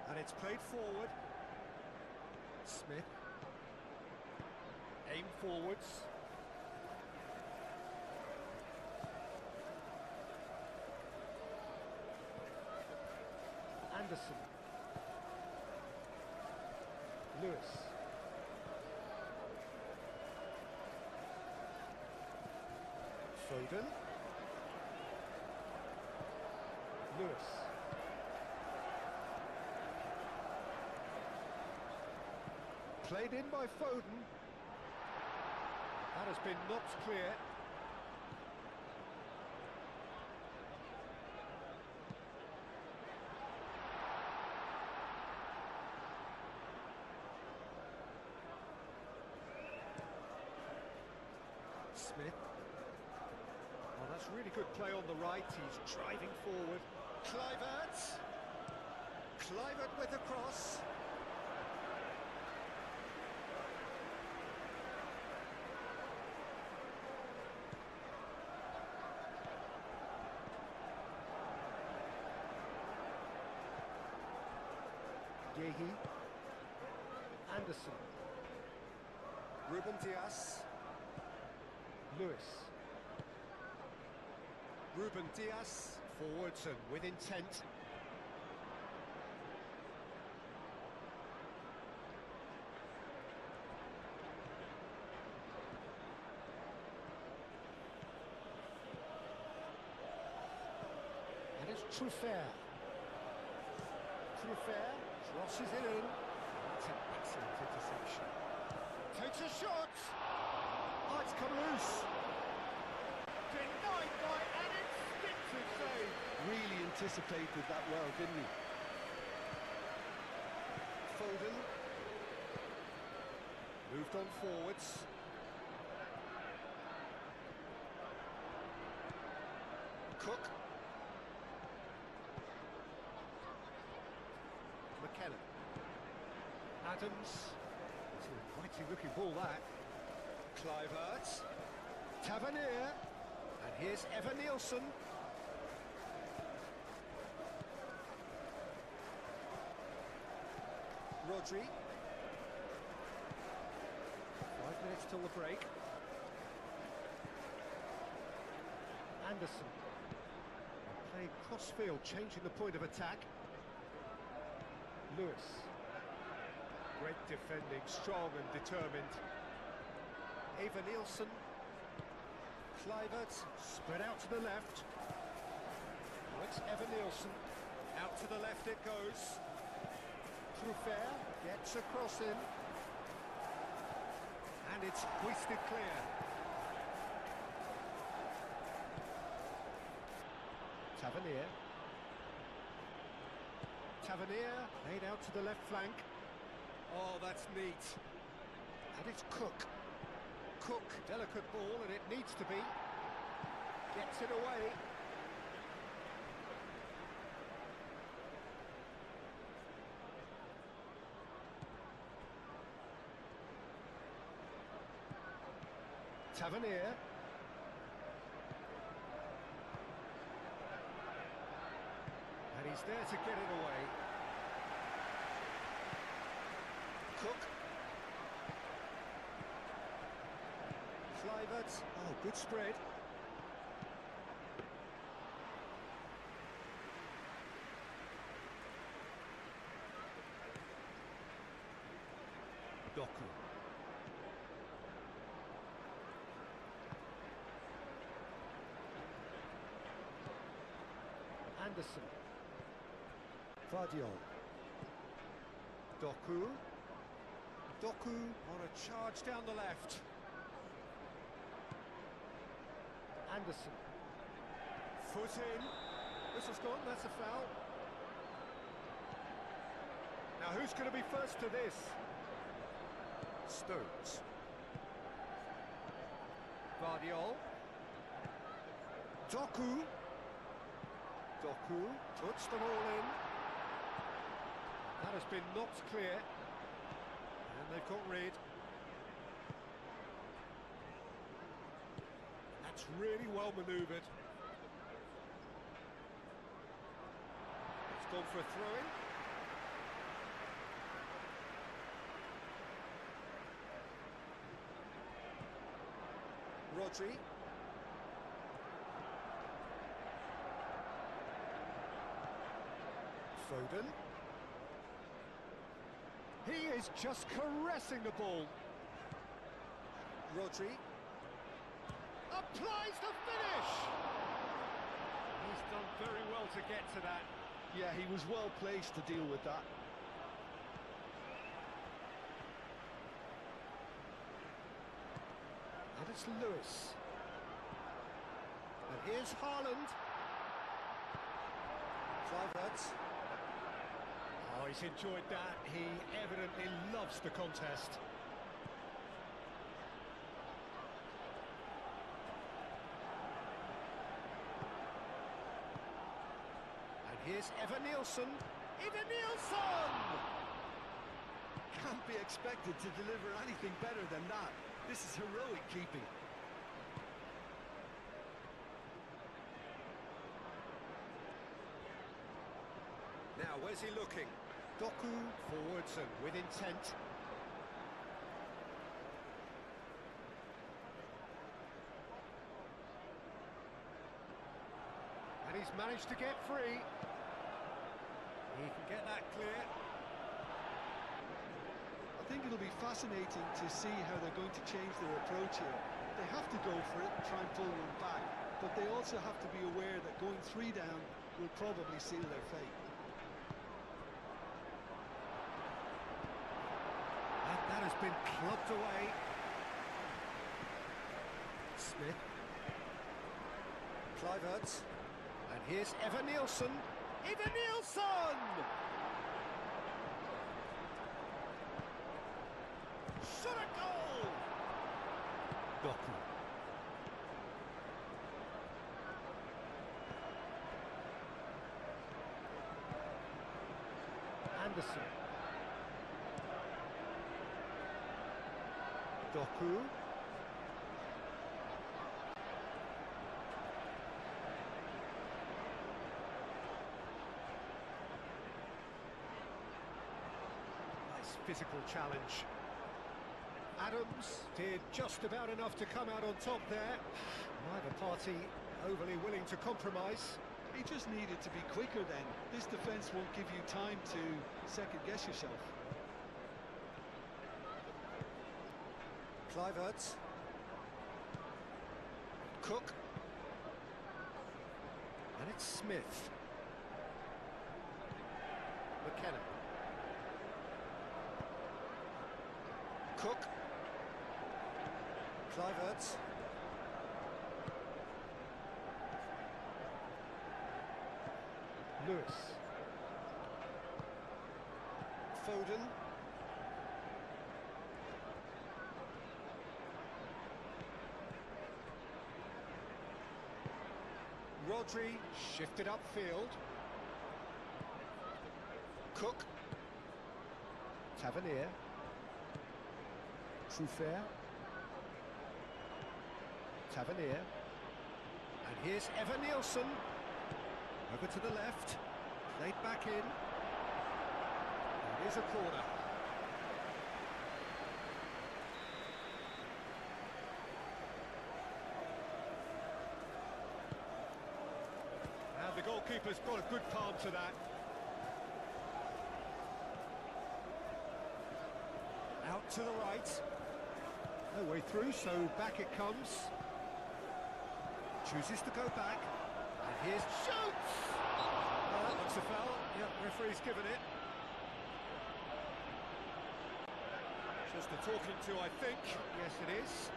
Speaker 2: And it's played forward. Smith. Aim forwards. Anderson. Lewis. Foden. Lewis. Played in by Foden. That has been knocked clear. Smith. Well, that's really good play on the right. He's driving forward. Kluivert. Kluivert with the cross. Yehi. Anderson. Ruben Dias. Lewis. Ruben Dias. Forwards and with intent. And it's Truffert. Truffert crosses it in. That's an excellent interception. Takes a shot. Oh, it's come loose. Denied by an instinctive save.
Speaker 3: Really anticipated that well, didn't he?
Speaker 2: Foden. Moved on forwards. Cook. McKenna. Adams. It's a mighty looking ball, that. Kluivert. Tavernier. And here's Evan-Nielsen. Rodri. 5 minutes till the break. Anderson. Playing cross-field, changing the point of attack. Lewis. Great defending, strong and determined. Evan-Nielsen. Kluivert, spread out to the left. Now it's Evan-Nielsen. Out to the left it goes. Truffert gets a cross in. And it's hoisted clear. Tavernier. Tavernier, laid out to the left flank. Oh, that's neat. And it's Cook. Cook, delicate ball, and it needs to be. Gets it away. Tavernier. And he's there to get it away. Cook. Kluivert. Oh, good spread.
Speaker 3: Doku.
Speaker 2: Anderson. Guardiol. Doku. Doku on a charge down the left. Anderson. Foot in. Whistle's gone, that's a foul. Now who's going to be first to this? Stones. Guardiol. Doku. Doku puts them all in. That has been knocked clear. And they've got rid. That's really well manoeuvred. It's gone for a throw-in. Rodri. Foden. He is just caressing the ball. Rodri. Applies the finish! He's done very well to get to that.
Speaker 3: Yeah, he was well placed to deal with that.
Speaker 2: And it's Lewis. And here's Haaland. Kluivert. Oh, he's enjoyed that. He evidently loves the contest. And here's Evan-Nielsen. Evan-Nielsen!
Speaker 3: Can't be expected to deliver anything better than that. This is heroic keeping.
Speaker 2: Now, where's he looking? Doku forwards and with intent. And he's managed to get free. He can get that clear.
Speaker 3: I think it'll be fascinating to see how they're going to change their approach here. They have to go for it and try and pull one back, but they also have to be aware that going 3 down will probably seal their fate.
Speaker 2: And that has been clubbed away. Smith. Kluivert. And here's Evan-Nielsen. Evan-Nielsen! Shot a goal! Doku. Anderson. Doku. Nice physical challenge. Adams did just about enough to come out on top there. Neither party overly willing to compromise.
Speaker 3: He just needed to be quicker then. This defence won't give you time to second-guess yourself.
Speaker 2: Kluivert. Cook. And it's Smith. McKenna. Cook. Kluivert. Lewis. Foden. Rodri shifted upfield. Cook. Tavernier. Truffert. Tavernier. And here's Evan-Nielsen. Over to the left. Played back in. It is a corner. And the goalkeeper's got a good palm to that. Out to the right. No way through, so back it comes. Chooses to go back. And here's shoots! Oh, that looks a foul. Yep, referee's given it. Just a talking to, I think. Yes, it is.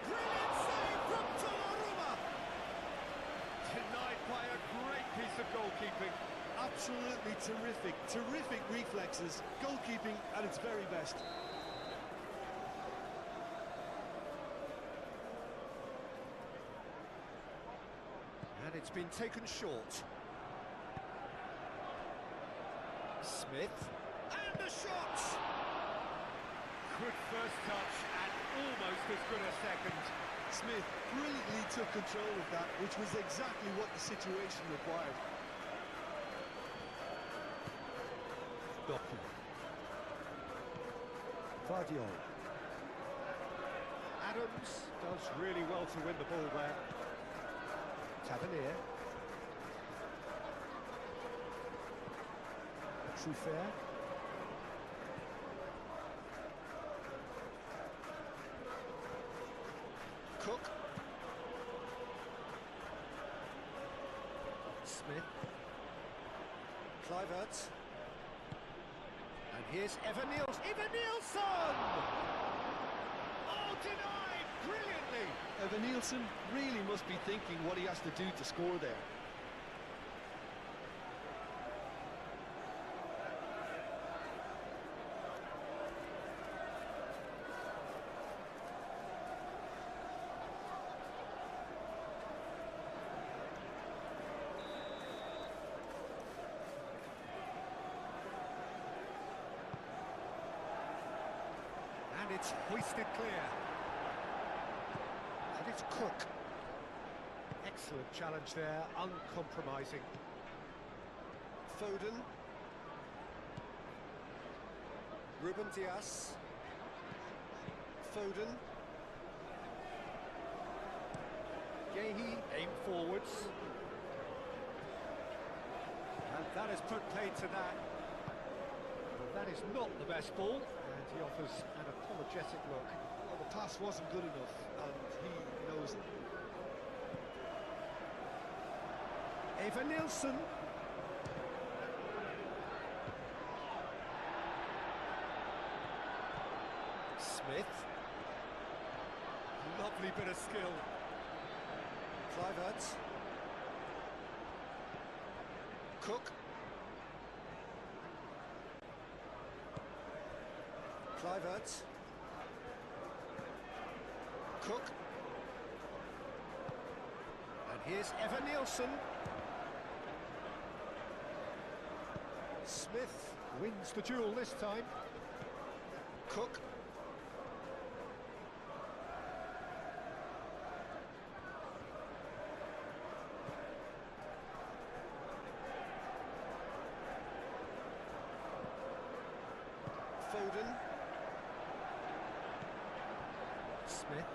Speaker 2: Brilliant save from Donnarumma! Denied by a great piece of goalkeeping.
Speaker 3: Absolutely terrific, terrific reflexes, goalkeeping at its very best.
Speaker 2: And it's been taken short. Smith. And a shot! Good first touch and almost as good a second.
Speaker 3: Smith brilliantly took control of that, which was exactly what the situation required.
Speaker 2: Doku. Vardiol. Adams does really well to win the ball there. Tavernier. Truffert. Cook. Smith. Kluivert. And here's Evan-Nielsen! Oh, denied brilliantly!
Speaker 3: Evan-Nielsen really must be thinking what he has to do to score there.
Speaker 2: And it's hoisted clear. And it's Cook. Excellent challenge there, uncompromising.
Speaker 3: Foden.
Speaker 2: Ruben Dias.
Speaker 3: Foden.
Speaker 2: Gehi aim forwards. And that has put paid to that. Well, that is not the best ball, and he offers an apologetic look.
Speaker 3: Well, the pass wasn't good enough, and he knows it.
Speaker 2: Evan-Nielsen. Smith. Lovely bit of skill. Kluivert. Cook. Kluivert. Cook. And here's Evan-Nielsen. Smith wins the duel this time. Cook. Foden. Smith.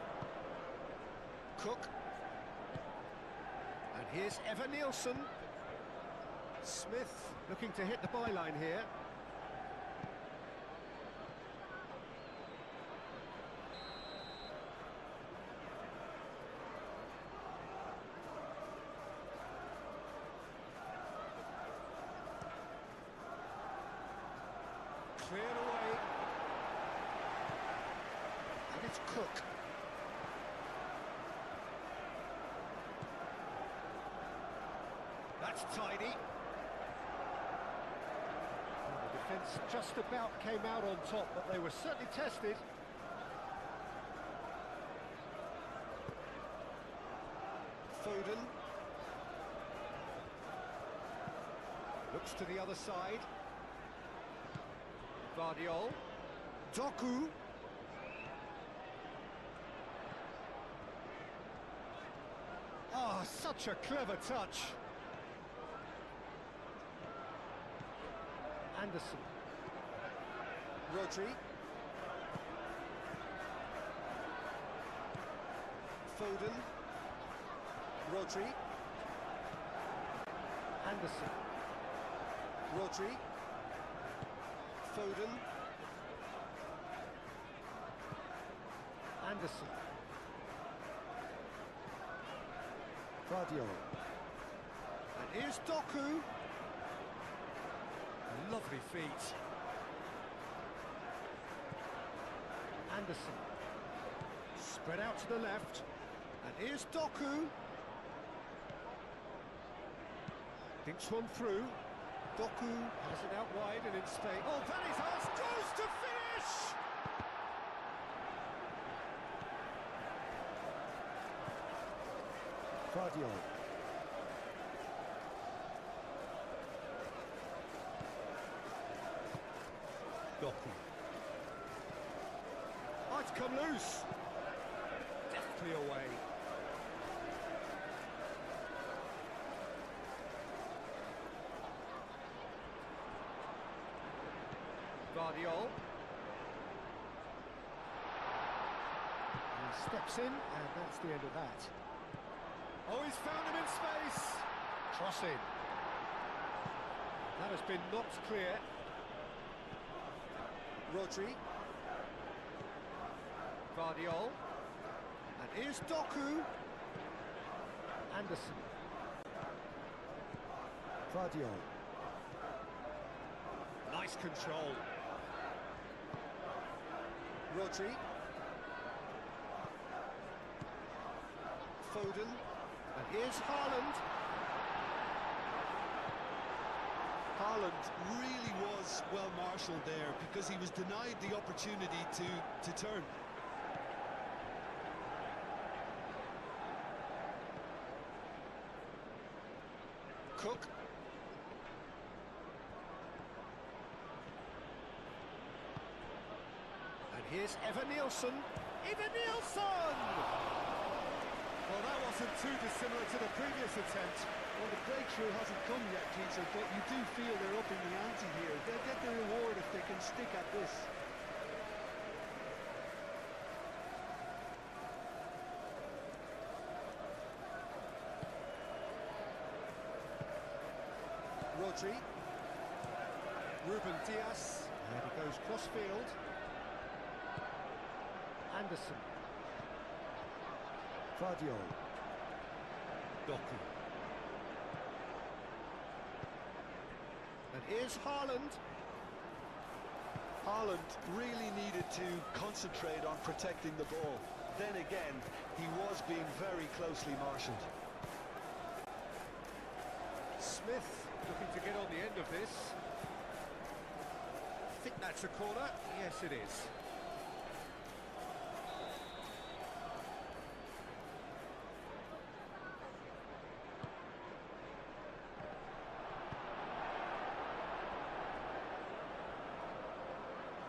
Speaker 2: Cook. And here's Evan-Nielsen. Smith looking to hit the byline here. Cleared away. And it's Cook. That's tidy. The defence just about came out on top, but they were certainly tested. Foden. Looks to the other side. Vardiol. Doku. Ah, such a clever touch. Anderson. Rodri. Foden. Rodri. Anderson. Rodri.
Speaker 3: Foden.
Speaker 2: Anderson. Guardiola. And here's Doku. Lovely feet. Anderson. Spread out to the left. And here's Doku. Thinks one through. Doku has it out wide and in space. Oh, Vanitas goes to finish! Guardiola. Doku. Oh, it's come loose. Deftly away. Guardiola. He steps in, and that's the end of that. Oh, he's found him in space. Cross in. That has been knocked clear. Rodri. Guardiola. And here's Doku. Anderson. Guardiola. Nice control. Rodri. Foden. And here's Haaland.
Speaker 3: Haaland really was well marshalled there because he was denied the opportunity to turn.
Speaker 2: Cook. And here's Evan Nielsen. Evan Nielsen! Well, that wasn't too dissimilar to the previous attempt.
Speaker 3: Well, the breakthrough hasn't come yet, Peter, but you do feel they're upping the ante here. They'll get the reward if they can stick at this.
Speaker 2: Rodri. Ruben Diaz. And he goes cross-field. Anderson. Guardiola. Doku. And here's Haaland.
Speaker 3: Haaland really needed to concentrate on protecting the ball. Then again, he was being very closely marshalled.
Speaker 2: Smith looking to get on the end of this. I think that's a corner. Yes, it is.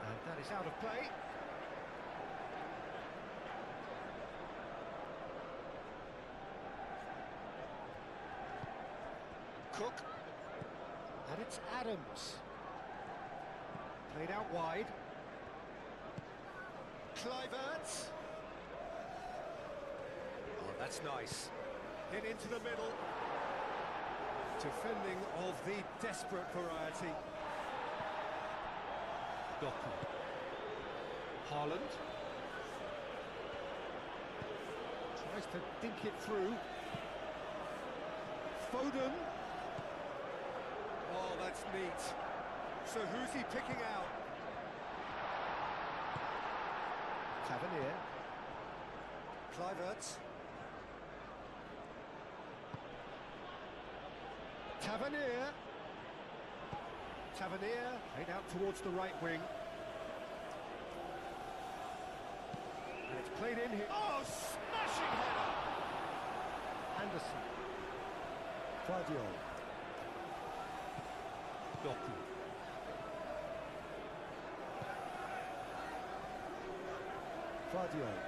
Speaker 2: And that is out of play. Cook. And it's Adams. Played out wide. Kluivert. Oh, that's nice. Hit into the middle. Defending of the desperate variety. Doku. Haaland. Tries to dink it through. Foden. Oh, that's neat. So who's he picking out? Tavernier. Kluivert. Tavernier. Tavernier, played out towards the right wing. And it's played in here. Oh, smashing header! Anderson. Guardiola. Doku. Guardiola.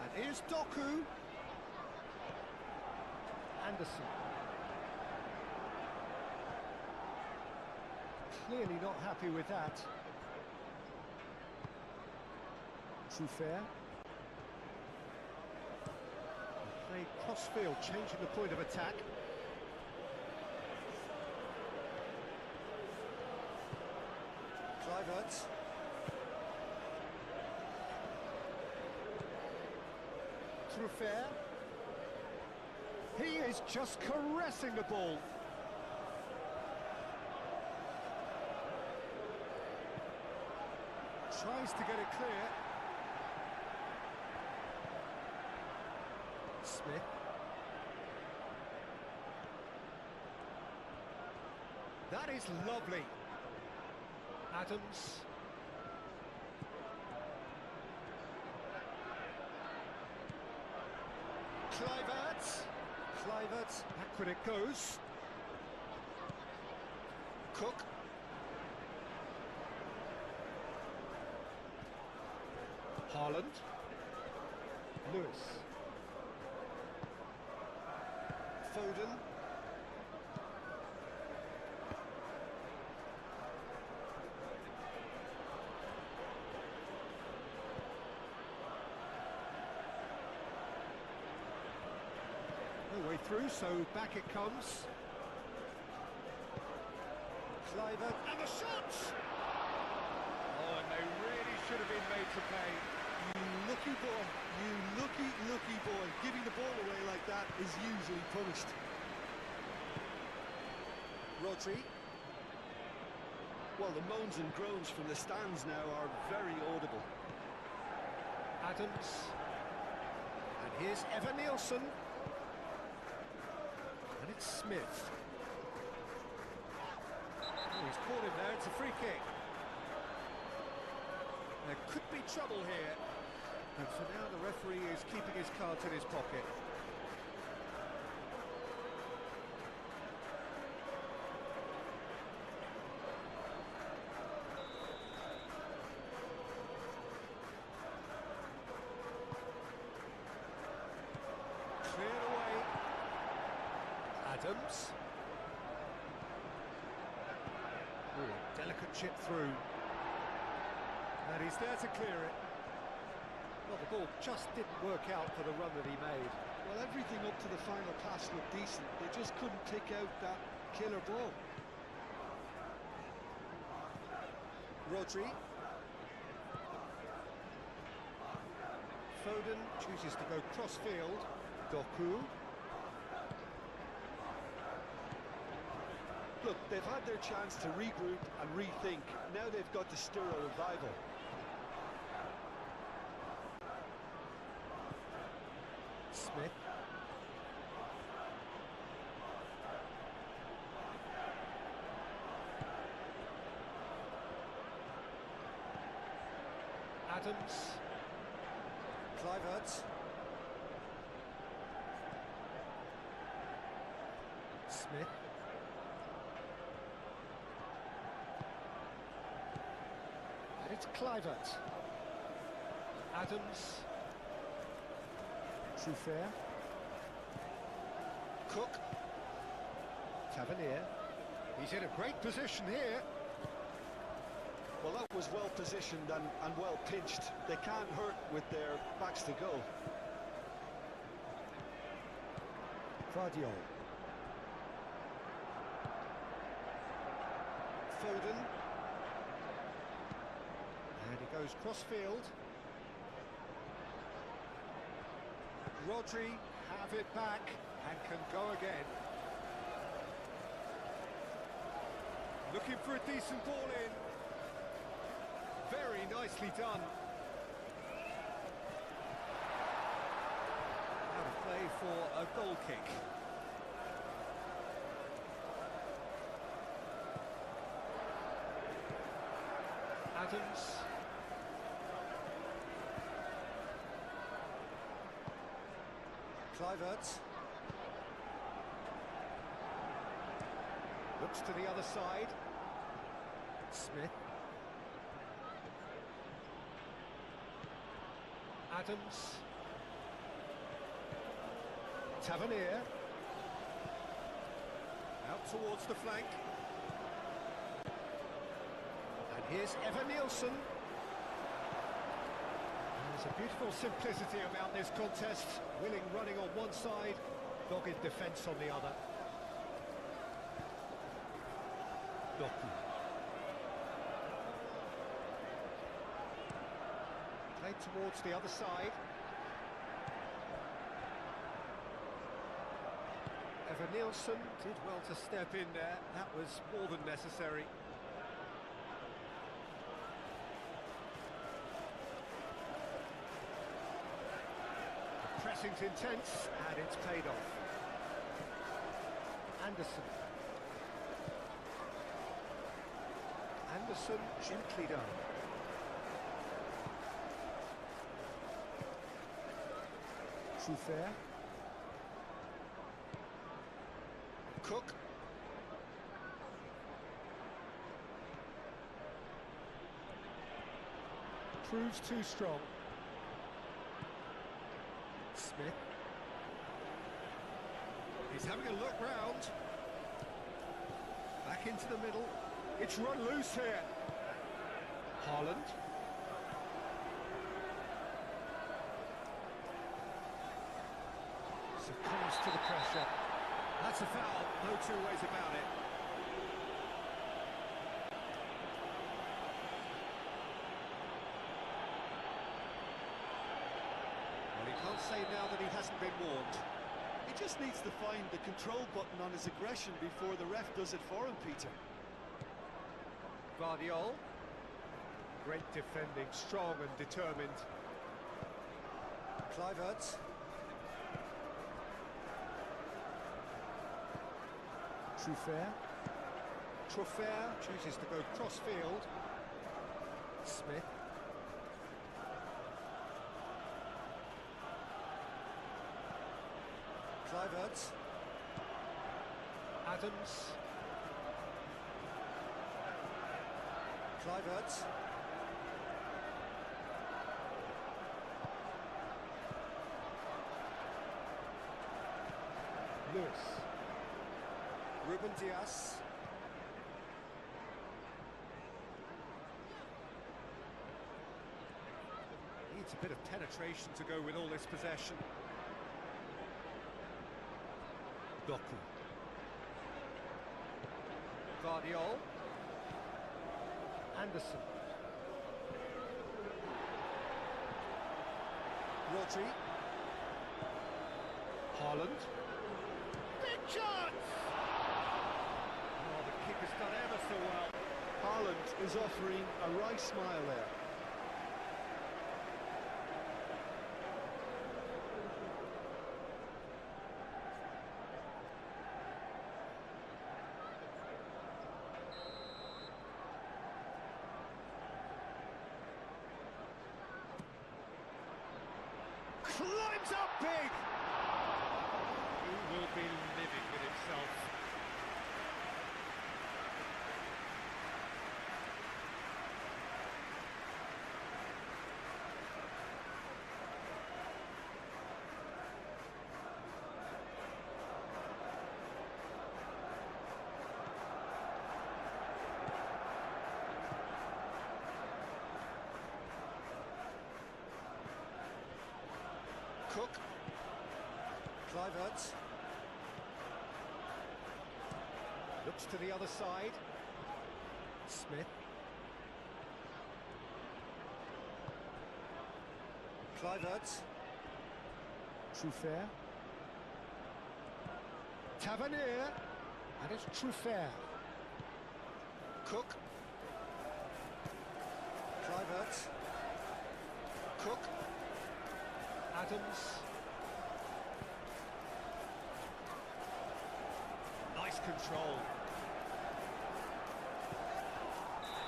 Speaker 2: And here's Doku. Anderson. Clearly not happy with that. Fair. Played cross-field, changing the point of attack. through fair. He is just caressing the ball. Tries to get it clear. Smith. That is lovely. Adams. Kluivert. Kluivert, backward it goes. Cook. Haaland. Lewis. Foden. No way through, so back it comes. Kluivert, and the shot! Oh, and they really should have been made to pay.
Speaker 3: You lucky boy, you lucky boy. Giving the ball away like that is usually punished.
Speaker 2: Rodri.
Speaker 3: Well, the moans and groans from the stands now are very audible.
Speaker 2: Adams. And here's Evan Nielsen. And it's Smith. Oh, he's caught him there, it's a free kick. There could be trouble here. And for now the referee is keeping his cards in his pocket. Cleared away. Adams. Ooh, delicate chip through. And he's there to clear it. Well, the ball just didn't work out for the run that he made.
Speaker 3: Well, everything up to the final pass looked decent. They just couldn't pick out that killer ball.
Speaker 2: Rodri. Foden chooses to go cross-field. Doku.
Speaker 3: Look, they've had their chance to regroup and rethink. Now they've got to stir a revival.
Speaker 2: Smith. Adams. Kluivert. Smith. And it's Kluivert. Adams. Trufair. Cook. Tavernier. He's in a great position here.
Speaker 3: Well, that was well positioned and well pinched. They can't hurt with their backs to goal.
Speaker 2: Guardiola. Foden. And he goes cross-field. Rodri have it back and can go again. Looking for a decent ball in. Very nicely done. Out of play for a goal kick. Adams. Kluivert. Looks to the other side. Smith. Adams. Tavernier. Out towards the flank. And here's Evan Nielsen. There's a beautiful simplicity about this contest. Willing running on one side, dogged defence on the other. Doku. Played towards the other side. Nielsen did well to step in there. That was more than necessary. The pressing's intense, and it's paid off. Anderson. Anderson gently done. Trufair. Cook. Proves too strong. Smith. He's having a look round. Back into the middle. It's run loose here. Haaland. Succumbs to the pressure. That's a foul, no two ways about it. Well, he can't say now that he hasn't been warned.
Speaker 3: He just needs to find the control button on his aggression before the ref does it for him, Peter.
Speaker 2: Guardiola. Great defending, strong and determined. Kluivert. Trufair. Trufair chooses to go cross-field. Smith. Kluivert. Adams. Kluivert. Lewis. Ruben Diaz. Needs a bit of penetration to go with all this possession. Doku. Guardiola. Anderson. Rodri. Haaland. Big chance! Oh, the keeper's done ever so well.
Speaker 3: Haaland is offering a wry smile there.
Speaker 2: Climbs up big! He will be living with himself. Cook. Kluivert. Looks to the other side. Smith. Kluivert. Trufair. Tavernier. And it's Trufair. Cook. Kluivert. Cook. Adams. Nice control.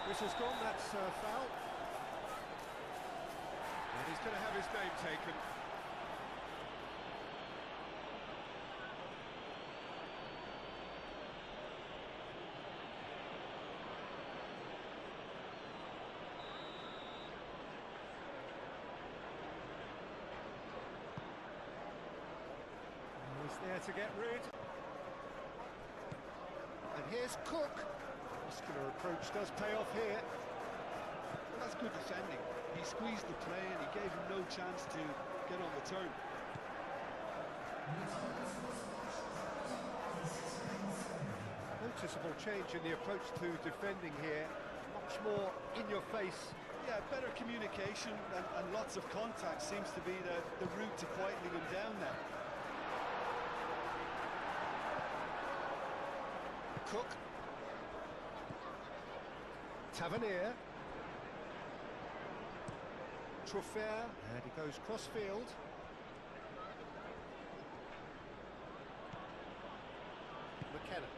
Speaker 2: Whistle's gone, that's a foul. And he's going to have his name taken. He's there to get rid. And here's Cook. Muscular approach does pay off here.
Speaker 3: Well, that's good defending. He squeezed the play and he gave him no chance to get on the turn.
Speaker 2: Noticeable change in the approach to defending here. Much more in your face.
Speaker 3: Yeah, better communication and lots of contact seems to be the route to quietening him down now.
Speaker 2: Cook. Tavernier. Truffert, and he goes cross-field. McKenna.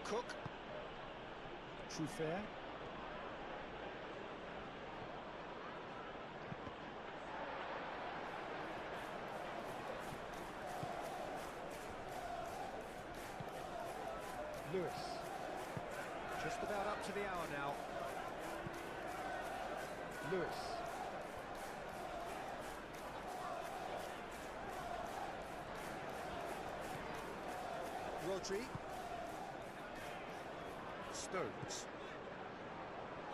Speaker 2: Cook. Truffert. Lewis. Just about up to the hour now. Lewis. Rodri. Stones.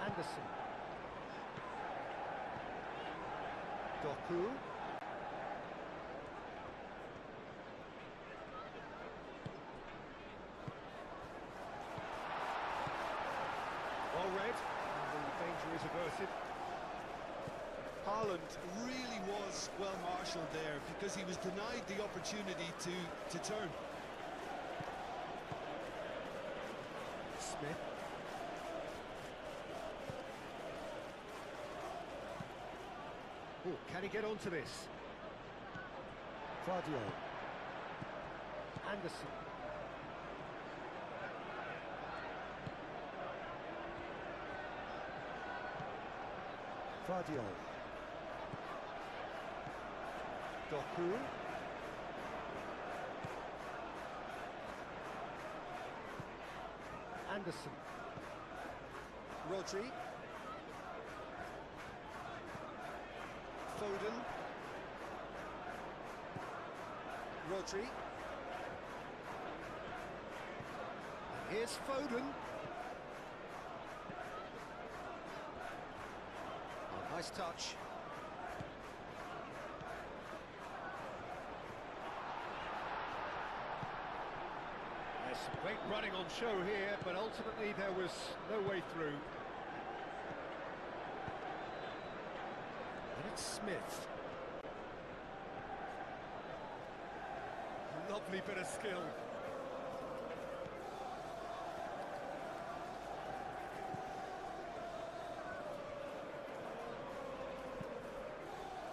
Speaker 2: Anderson. Doku. Well read. And the danger is averted.
Speaker 3: Haaland really was well marshalled there because he was denied the opportunity to turn.
Speaker 2: Smith. Oh, can he get onto this? Guardiola. Anderson. Guardiola. Doku. Anderson. Rodri. Foden. Rodri. And here's Foden. Oh, nice touch. There's some great running on show here, but ultimately there was no way through. And it's Smith. Lovely bit of skill.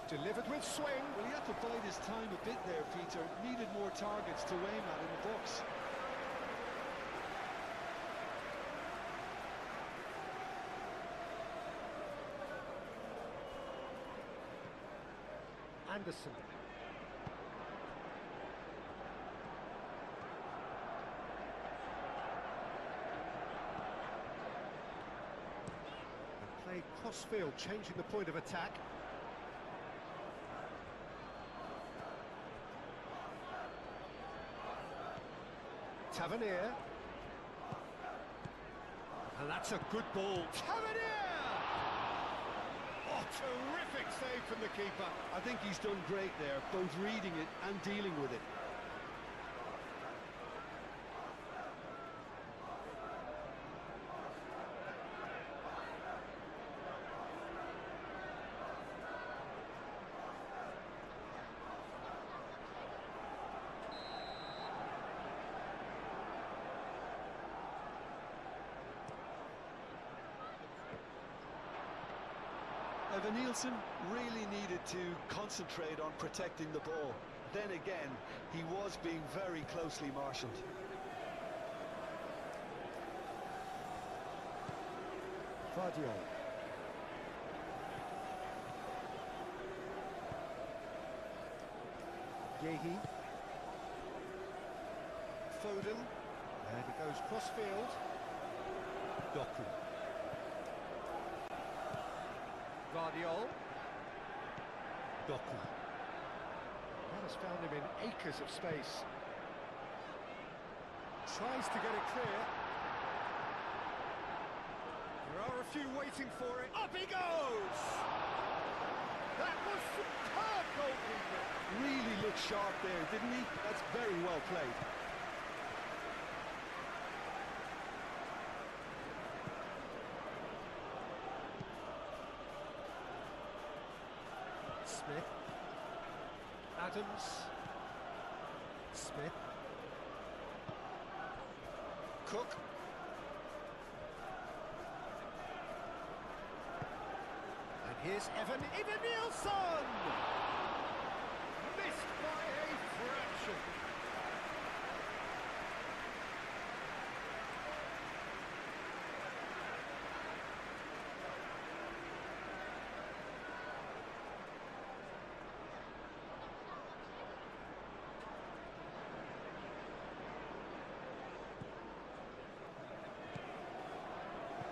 Speaker 2: Delivered with swing.
Speaker 3: Well, he had to bide his time a bit there, Peter. Needed more targets to aim at in the box.
Speaker 2: Anderson. And played cross-field, changing the point of attack. Tavernier. And that's a good ball. Tavernier! Oh, terrific save from the keeper.
Speaker 3: I think he's done great there, both reading it and dealing with it. Evan Nielsen really needed to concentrate on protecting the ball. Then again, he was being very closely marshalled.
Speaker 2: Guardiola. Yehi. Foden. And he goes cross-field. Doku. Guardiola. Doku. That has found him in acres of space. Tries to get it clear. There are a few waiting for it. Up he goes! That was superb goalkeeping.
Speaker 3: Really looked sharp there, didn't he? That's very well played.
Speaker 2: Smith. Adams. Smith. Cook. And here's Evan Nielsen! Missed by a fraction.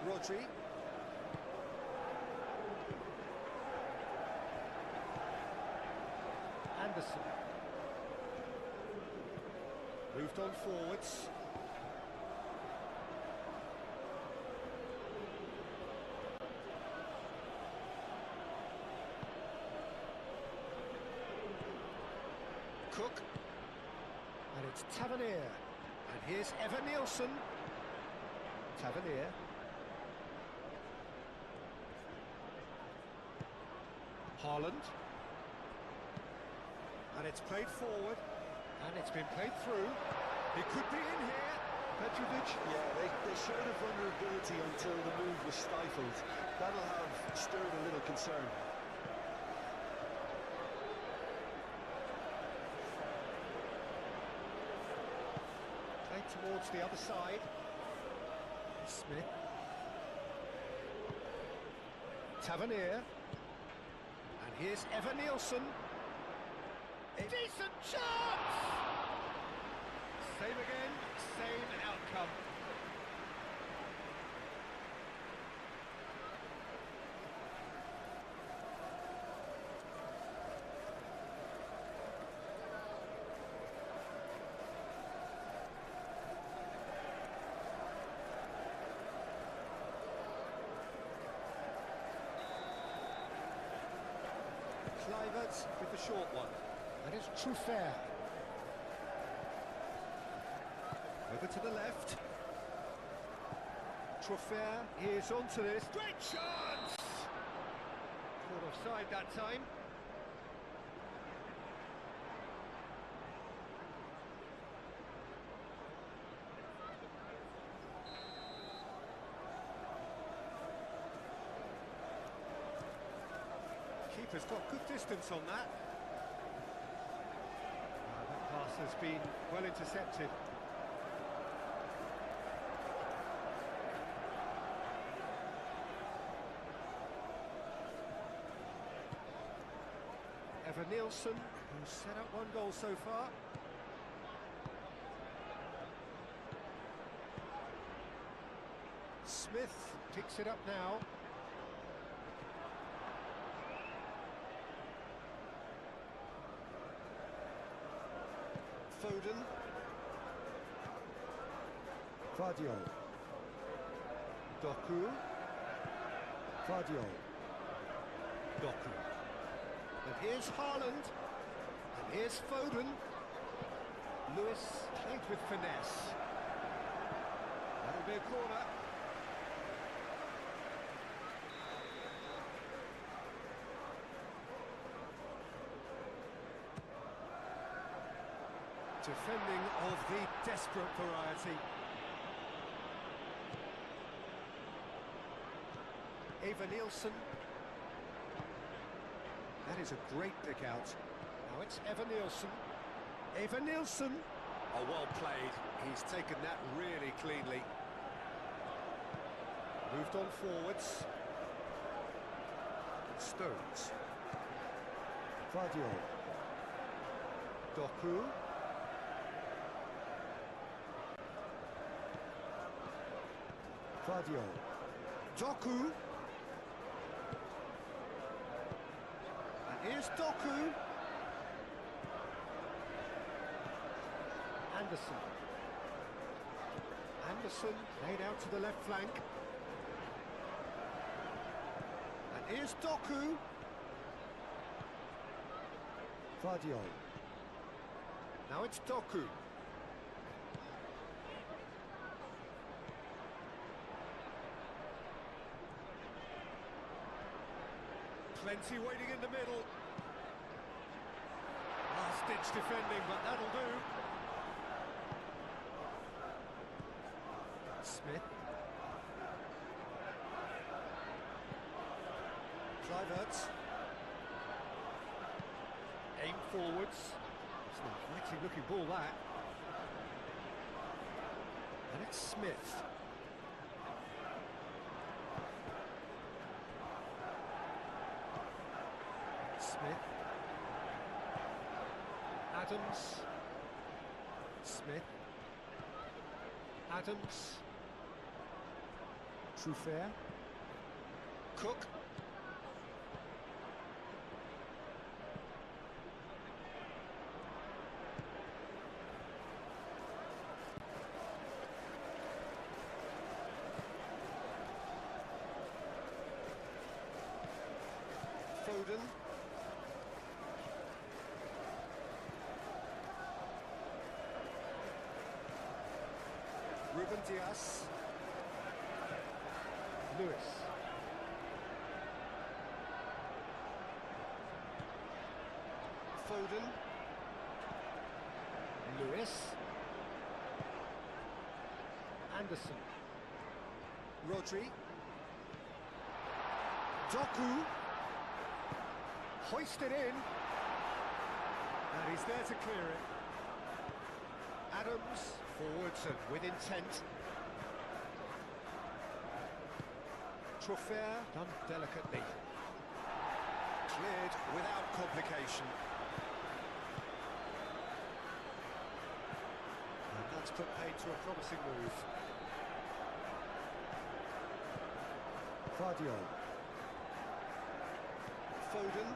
Speaker 2: Rodri. Anderson. Moved on forwards. Cook. And it's Tavernier. And here's Evan Nielsen. Tavernier. Haaland. And it's played forward, and it's been played through. He could be in here. Petrovic.
Speaker 3: Yeah, they showed a vulnerability until the move was stifled. That'll have stirred a little concern.
Speaker 2: Played towards the other side. Smith. Tavernier. And here's Evan Nielsen. A decent chance! Same again, same outcome. Kluivert with the short one. And it's Truffert. Over to the left. Truffert is onto this. Great chance! Caught offside that time. Keeper's got good distance on that. That pass has been well intercepted. Evan Nielsen, who's set up one goal so far. Smith picks it up now. Foden.
Speaker 3: Fadio.
Speaker 2: Doku.
Speaker 3: Fadio.
Speaker 2: Doku. And here's Haaland. And here's Foden. Lewis played with finesse. That'll be a corner. Defending of the desperate variety. Evan Nielsen. That is a great pick out. Now it's Evan Nielsen. Evan Nielsen. Oh, well played. He's taken that really cleanly. Moved on forwards. Stones.
Speaker 3: Fadio.
Speaker 2: Doku.
Speaker 3: Fadio.
Speaker 2: Doku. And here's Doku. Anderson. Anderson laid out to the left flank. And here's Doku.
Speaker 3: Fadio.
Speaker 2: Now it's Doku. Plenty waiting in the middle. Ah, Last-ditch defending, but that'll do. Smith. Kluivert. Aim forwards. It's an exciting-looking ball, that. And it's Smith. Smith. Adams. Smith. Adams. Truffert. Cook. Foden. Ruben Dias. Lewis. Foden. Lewis. Anderson. Rodri. Doku. Hoisted in. And he's there to clear it. Adams. Forwards and with intent. Truffert done delicately. Cleared without complication. And that's put paid to a promising move. Vardio. Foden.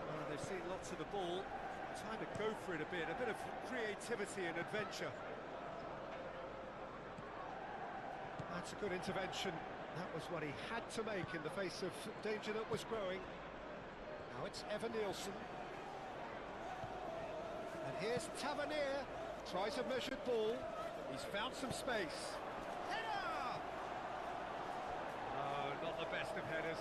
Speaker 2: Well, they've seen lots of the ball. Time to go for it a bit of creativity and adventure. That's a good intervention. That was what he had to make in the face of danger that was growing. Now it's Evan Nielsen. And here's Tavernier. Tries a measured ball. He's found some space. Header! Oh, not the best of headers.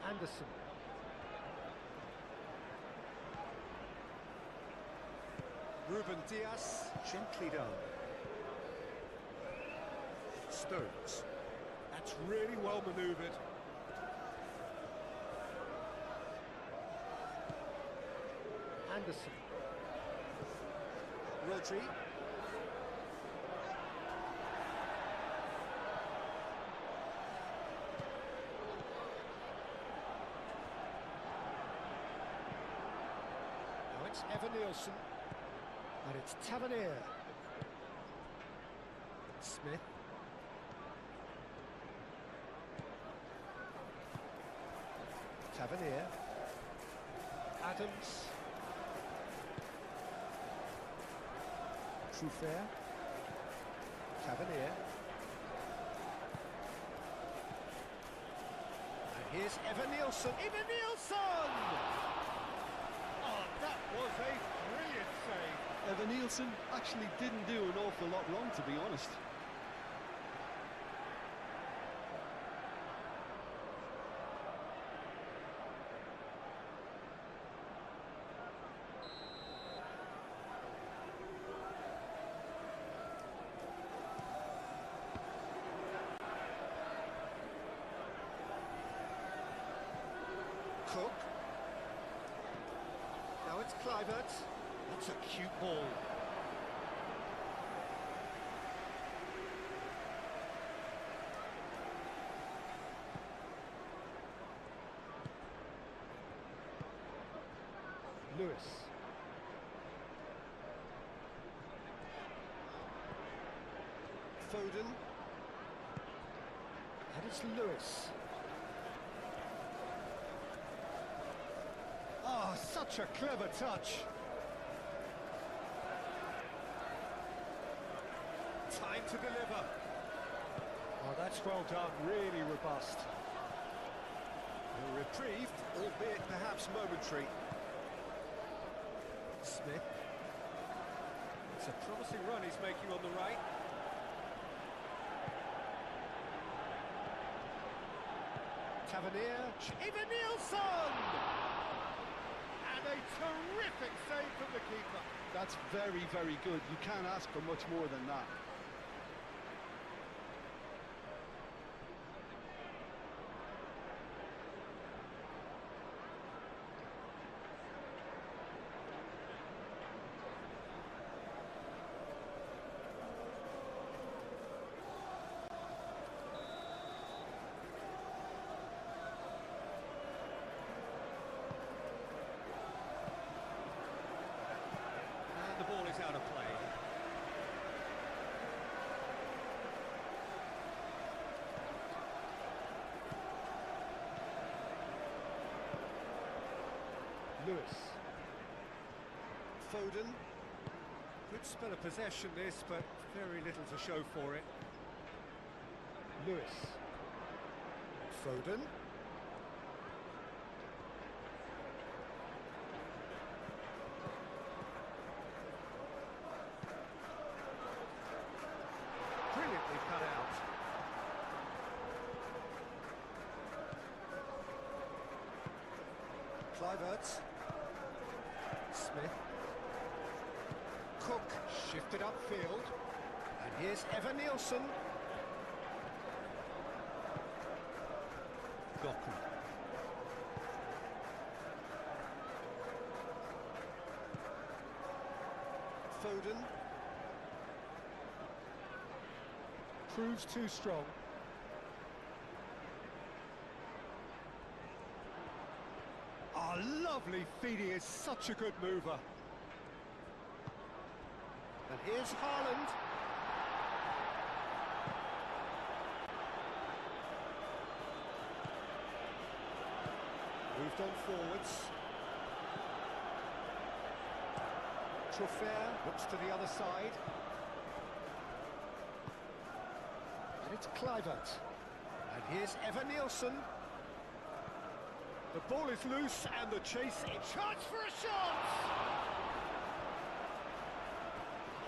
Speaker 2: Anderson. Ruben Dias, gently done. Stones. That's really well manoeuvred. Anderson. Rodri. It's Evan Nielsen, and it's Tavernier. Smith. Tavernier. Adams. Truffert. Tavernier. And here's Evan Nielsen. Evan Nielsen! That was a brilliant save.
Speaker 3: Evan Nielsen actually didn't do an awful lot wrong, to be honest.
Speaker 2: Cook. Now it's Kluivert. That's a cute ball. Lewis. Foden. And it's Lewis. Oh, such a clever touch. Time to deliver. Oh, that's well done, really robust. A reprieve, albeit perhaps momentary. Smith. It's a promising run he's making on the right. Tavernier, Eva Nielsen! And a terrific save from the keeper.
Speaker 3: That's very, very good. You can't ask for much more than that.
Speaker 2: And the ball is out of play. Lewis. Foden. Good spell of possession this, but very little to show for it. Lewis. Foden. Brilliantly cut out. Kluivert. Smith. Cook shifted upfield. And here's Eva Nielsen. Doku. Foden. Proves too strong. Oh, lovely feed, he is such a good mover. And here's Haaland. Moved on forwards. Truffert looks to the other side. And it's Kluivert. And here's Eva Nielsen. The ball is loose and the chase. Chance for a shot!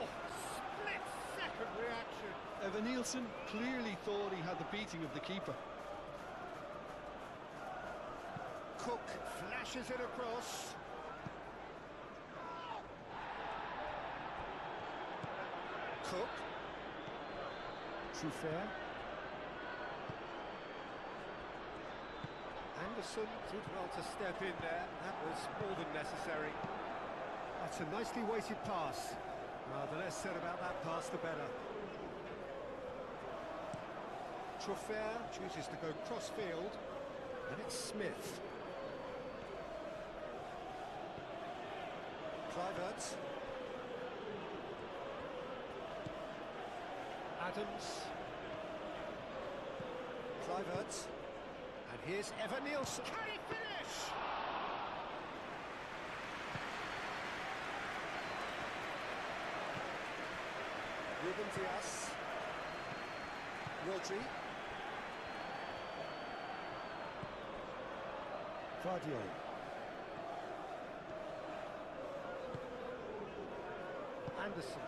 Speaker 2: Oh, split-second reaction.
Speaker 3: Evan Nielsen clearly thought he had the beating of the keeper.
Speaker 2: Cook flashes it across. Cook. Truffert. Anderson did well to step in there. That was more than necessary. That's a nicely weighted pass. Well, the less said about that pass, the better. Truffert chooses to go cross-field. And it's Smith. Kluivert. Adams. Kluivert. And here's Eva Nielsen. Can he finish? Ruben Diaz. Rodri. Vardiol. Anderson.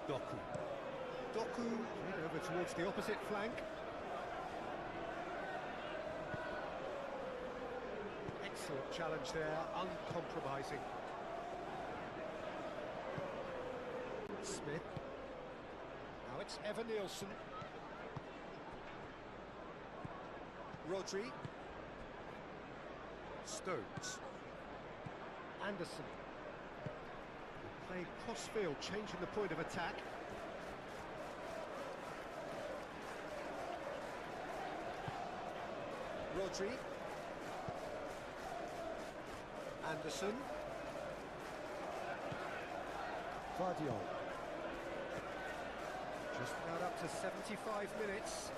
Speaker 2: Doku. Doku played over towards the opposite flank. Excellent challenge there, uncompromising. Smith. Now it's Eva Nielsen. Rodri. Stones. Anderson. Playing cross-field, changing the point of attack. Rodri. Anderson. Vardiol. Just about up to 75 minutes.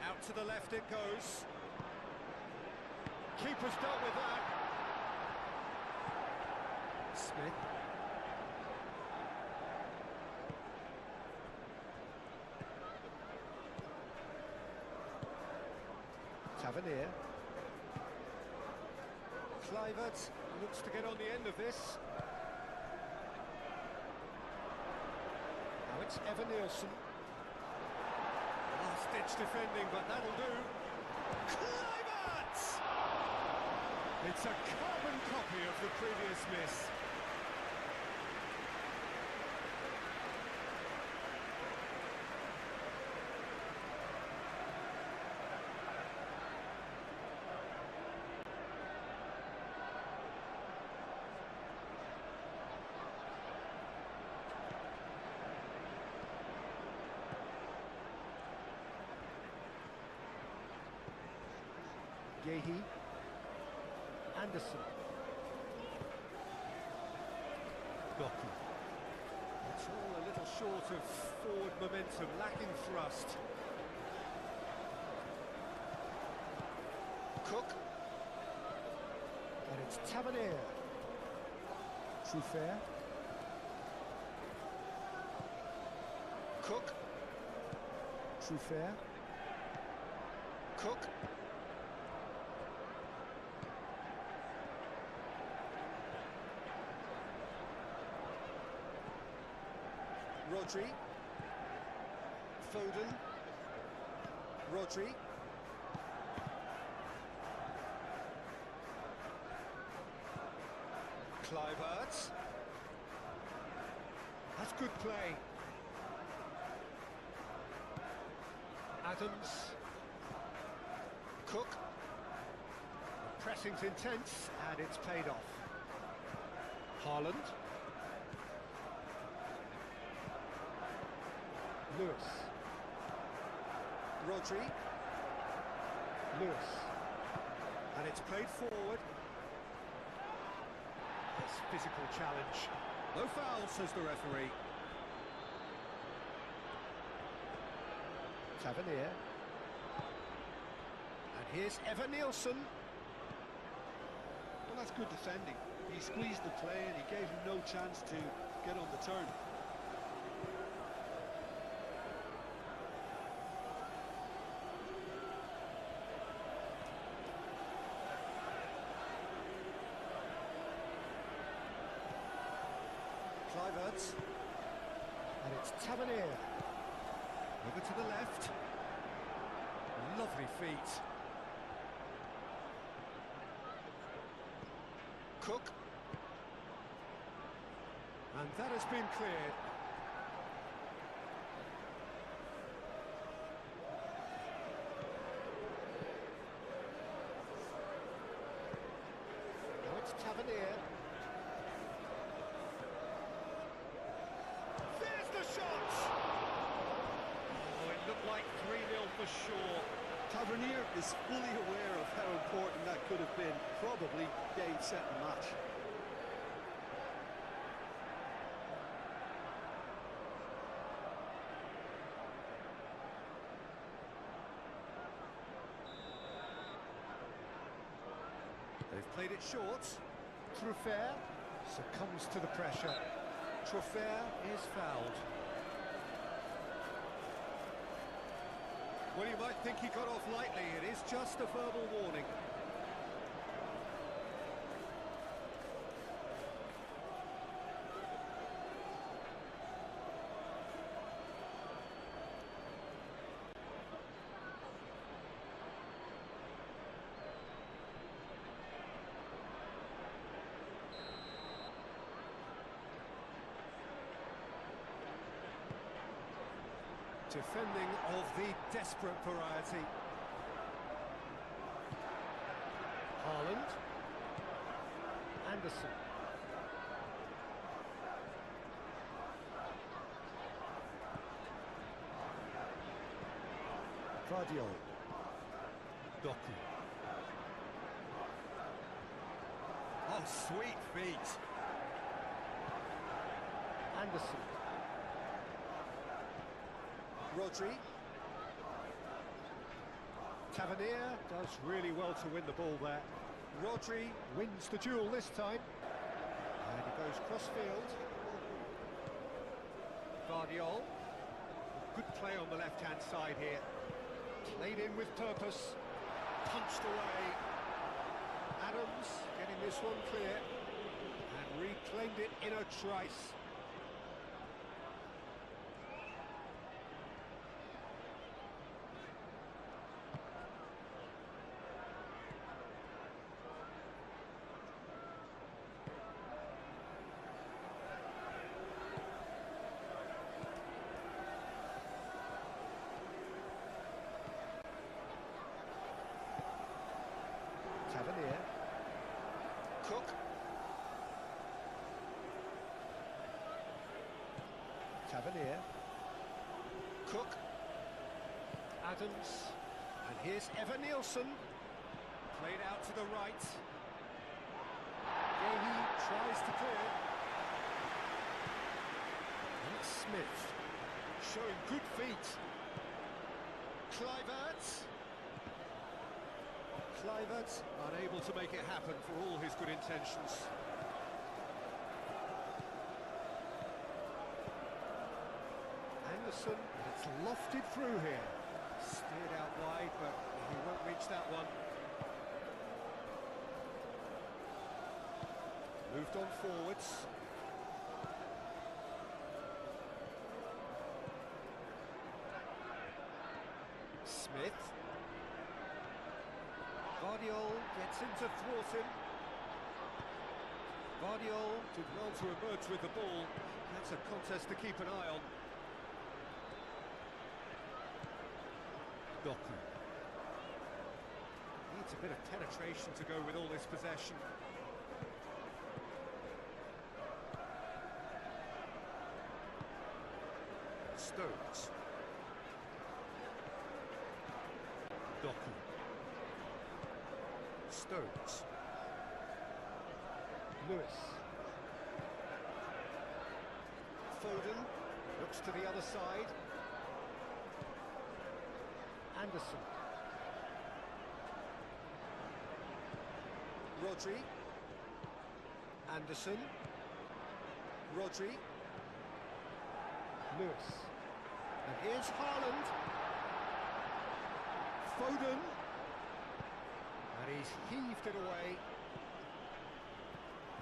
Speaker 2: Out to the left it goes. Keeper's dealt with that. Smith. Tavernier. Kluivert looks to get on the end of this. Now it's Evan Nielsen. Last-ditch defending, but that'll do. Kluivert! It's a carbon copy of the previous miss. Yehi, Anderson, Doku. It's all a little short of forward momentum, lacking thrust. Cook, and it's Tavernier. Truffert. Cook. Truffert. Cook. Rodri, Foden, Rodri, Kluivert. That's good play. Adams, Cook. The pressing's intense and it's paid off. Haaland. Lewis, Rodri, Lewis, and it's played forward. It's physical challenge. No foul, says the referee. Tavernier, and here's Evan Nielsen.
Speaker 3: Well, that's good defending. He squeezed the play and he gave him no chance to get on the turn.
Speaker 2: Kluivert, and it's Tavernier. Over to the left. Lovely feet. Cook. And that has been cleared. Now it's Tavernier. Like 3-0 for sure.
Speaker 3: Tavernier is fully aware of how important that could have been. Probably game, set and match.
Speaker 2: They've played it short. Truffert succumbs to the pressure. Truffert is fouled. Well, you might think he got off lightly. It is just a verbal warning. Defending of the desperate variety. Haaland. Anderson. Cardio. Doku. Oh, sweet feet. Anderson. Rodri. Tavernier does really well to win the ball there. Rodri wins the duel this time. And he goes cross-field. Guardiol. Good play on the left-hand side here. Played in with purpose. Punched away. Adams getting this one clear. And reclaimed it in a trice. Tavernier. Cook. Tavernier. Cook. Adams. And here's Evan Nielsen. Played out to the right. Gehi tries to clear. And it's Smith. Showing good feet. Kluivert. Kluivert unable to make it happen for all his good intentions. Anderson, it's lofted through here. Steered out wide, but he won't reach that one. Moved on forwards. Smith. Guardiol gets him to thwart him. Guardiol did well to emerge with the ball. That's a contest to keep an eye on. Doku. Needs a bit of penetration to go with all this possession. Stones. Doku. Stones. Lewis. Foden looks to the other side. Anderson. Rodri. Anderson. Rodri. Lewis. And here's Haaland. Foden. And he's heaved it away.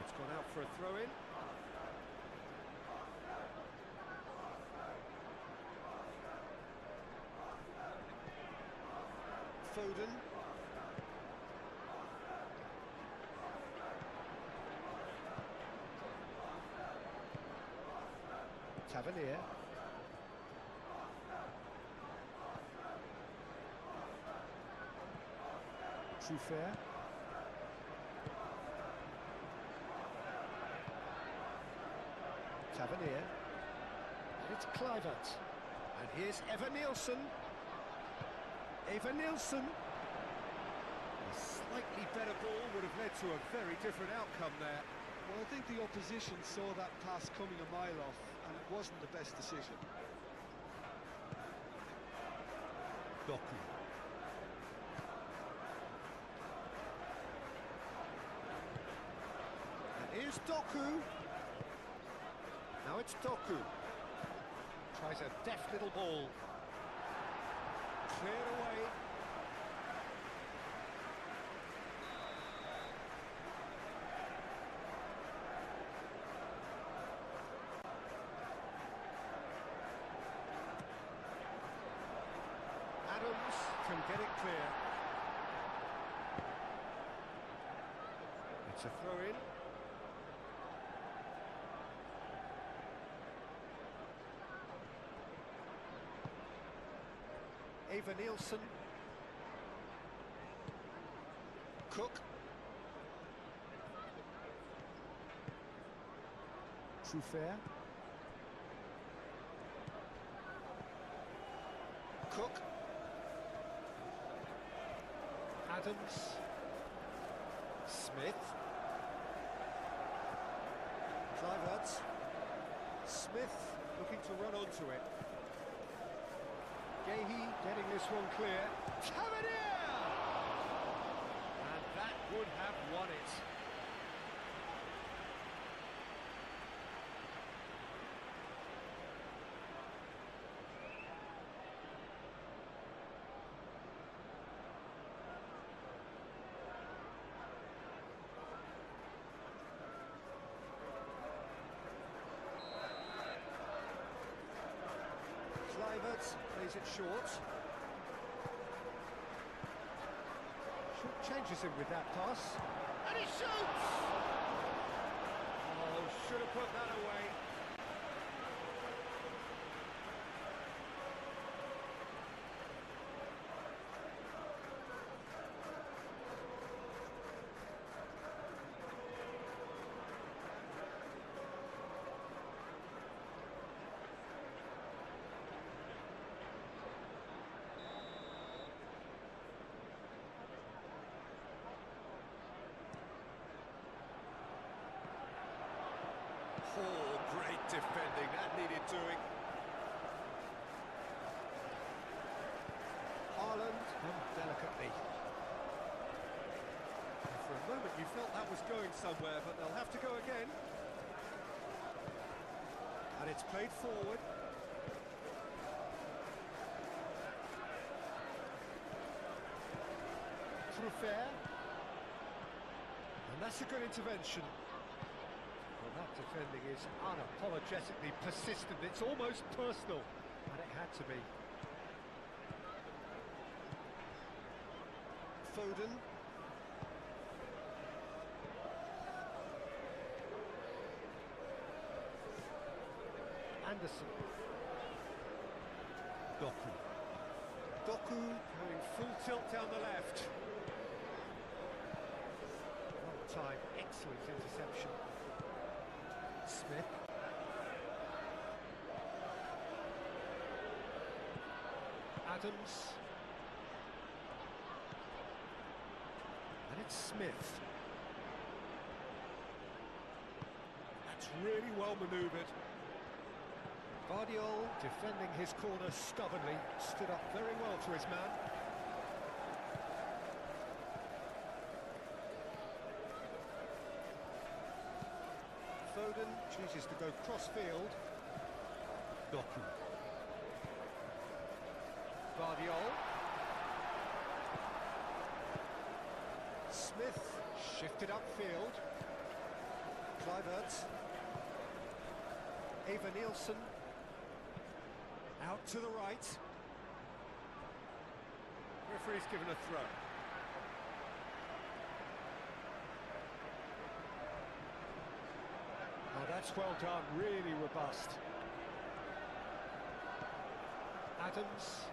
Speaker 2: It's gone out for a throw-in. Foden. Tavernier. Truffert. Tavernier. And it's Kluivert. And here's Evan Nielsen. Evan Nielsen. A slightly better ball would have led to a very different outcome there.
Speaker 3: Well, I think the opposition saw that pass coming a mile off, and it wasn't the best decision.
Speaker 2: Doku. And here's Doku. Now it's Doku. Tries a deft little ball. Cleared away. Adams can get it clear. It's a throw-in. Evan Nielsen. Cook. Truffert. Cook. Adams. Smith. Kluivert. Smith looking to run onto it. Gehi getting this one clear. Tavernier! And that would have won it. Plays it short. Short changes him with that pass. And he shoots! Oh, should have put that away. Oh, great defending, that needed doing. Haaland, delicately. For a moment you felt that was going somewhere, but they'll have to go again. And it's played forward. Through fair. And that's a good intervention. Well, that defending is unapologetically persistent. It's almost personal, and it had to be. Foden. Anderson. Doku. Doku going full tilt down the left. Well timed, excellent interception. Smith. Adams. And it's Smith. That's really well manoeuvred. Vardiol defending his corner stubbornly, stood up very well for his man. Foden chooses to go cross-field. Doku. Vardiol. Smith shifted upfield. Kluivert. Eva Nielsen. Out to the right. Referee's given a throw. Oh, that's well done, really robust. Adams.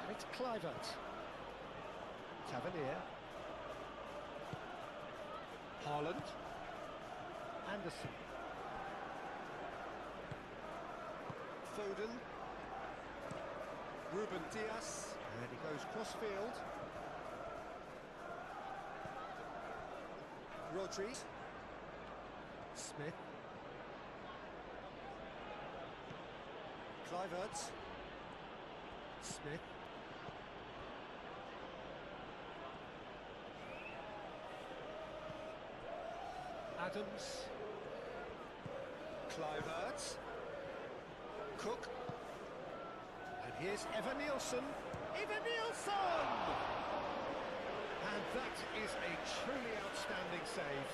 Speaker 2: And it's Kluivert. Tavernier. Haaland. Anderson. Foden. Ruben Dias. And he goes cross-field. Rodri. Smith. Kluivert. Smith. Adams. Kluivert. Cook. And here's Eva Nielsen. Eva Nielsen! And that is a truly outstanding save.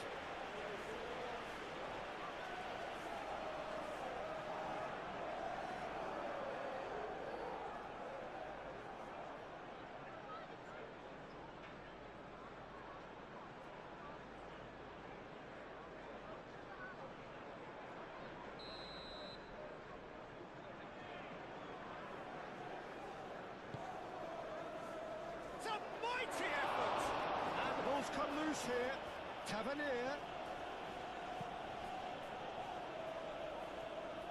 Speaker 2: It's a mighty effort! And the ball's come loose here. Tavernier.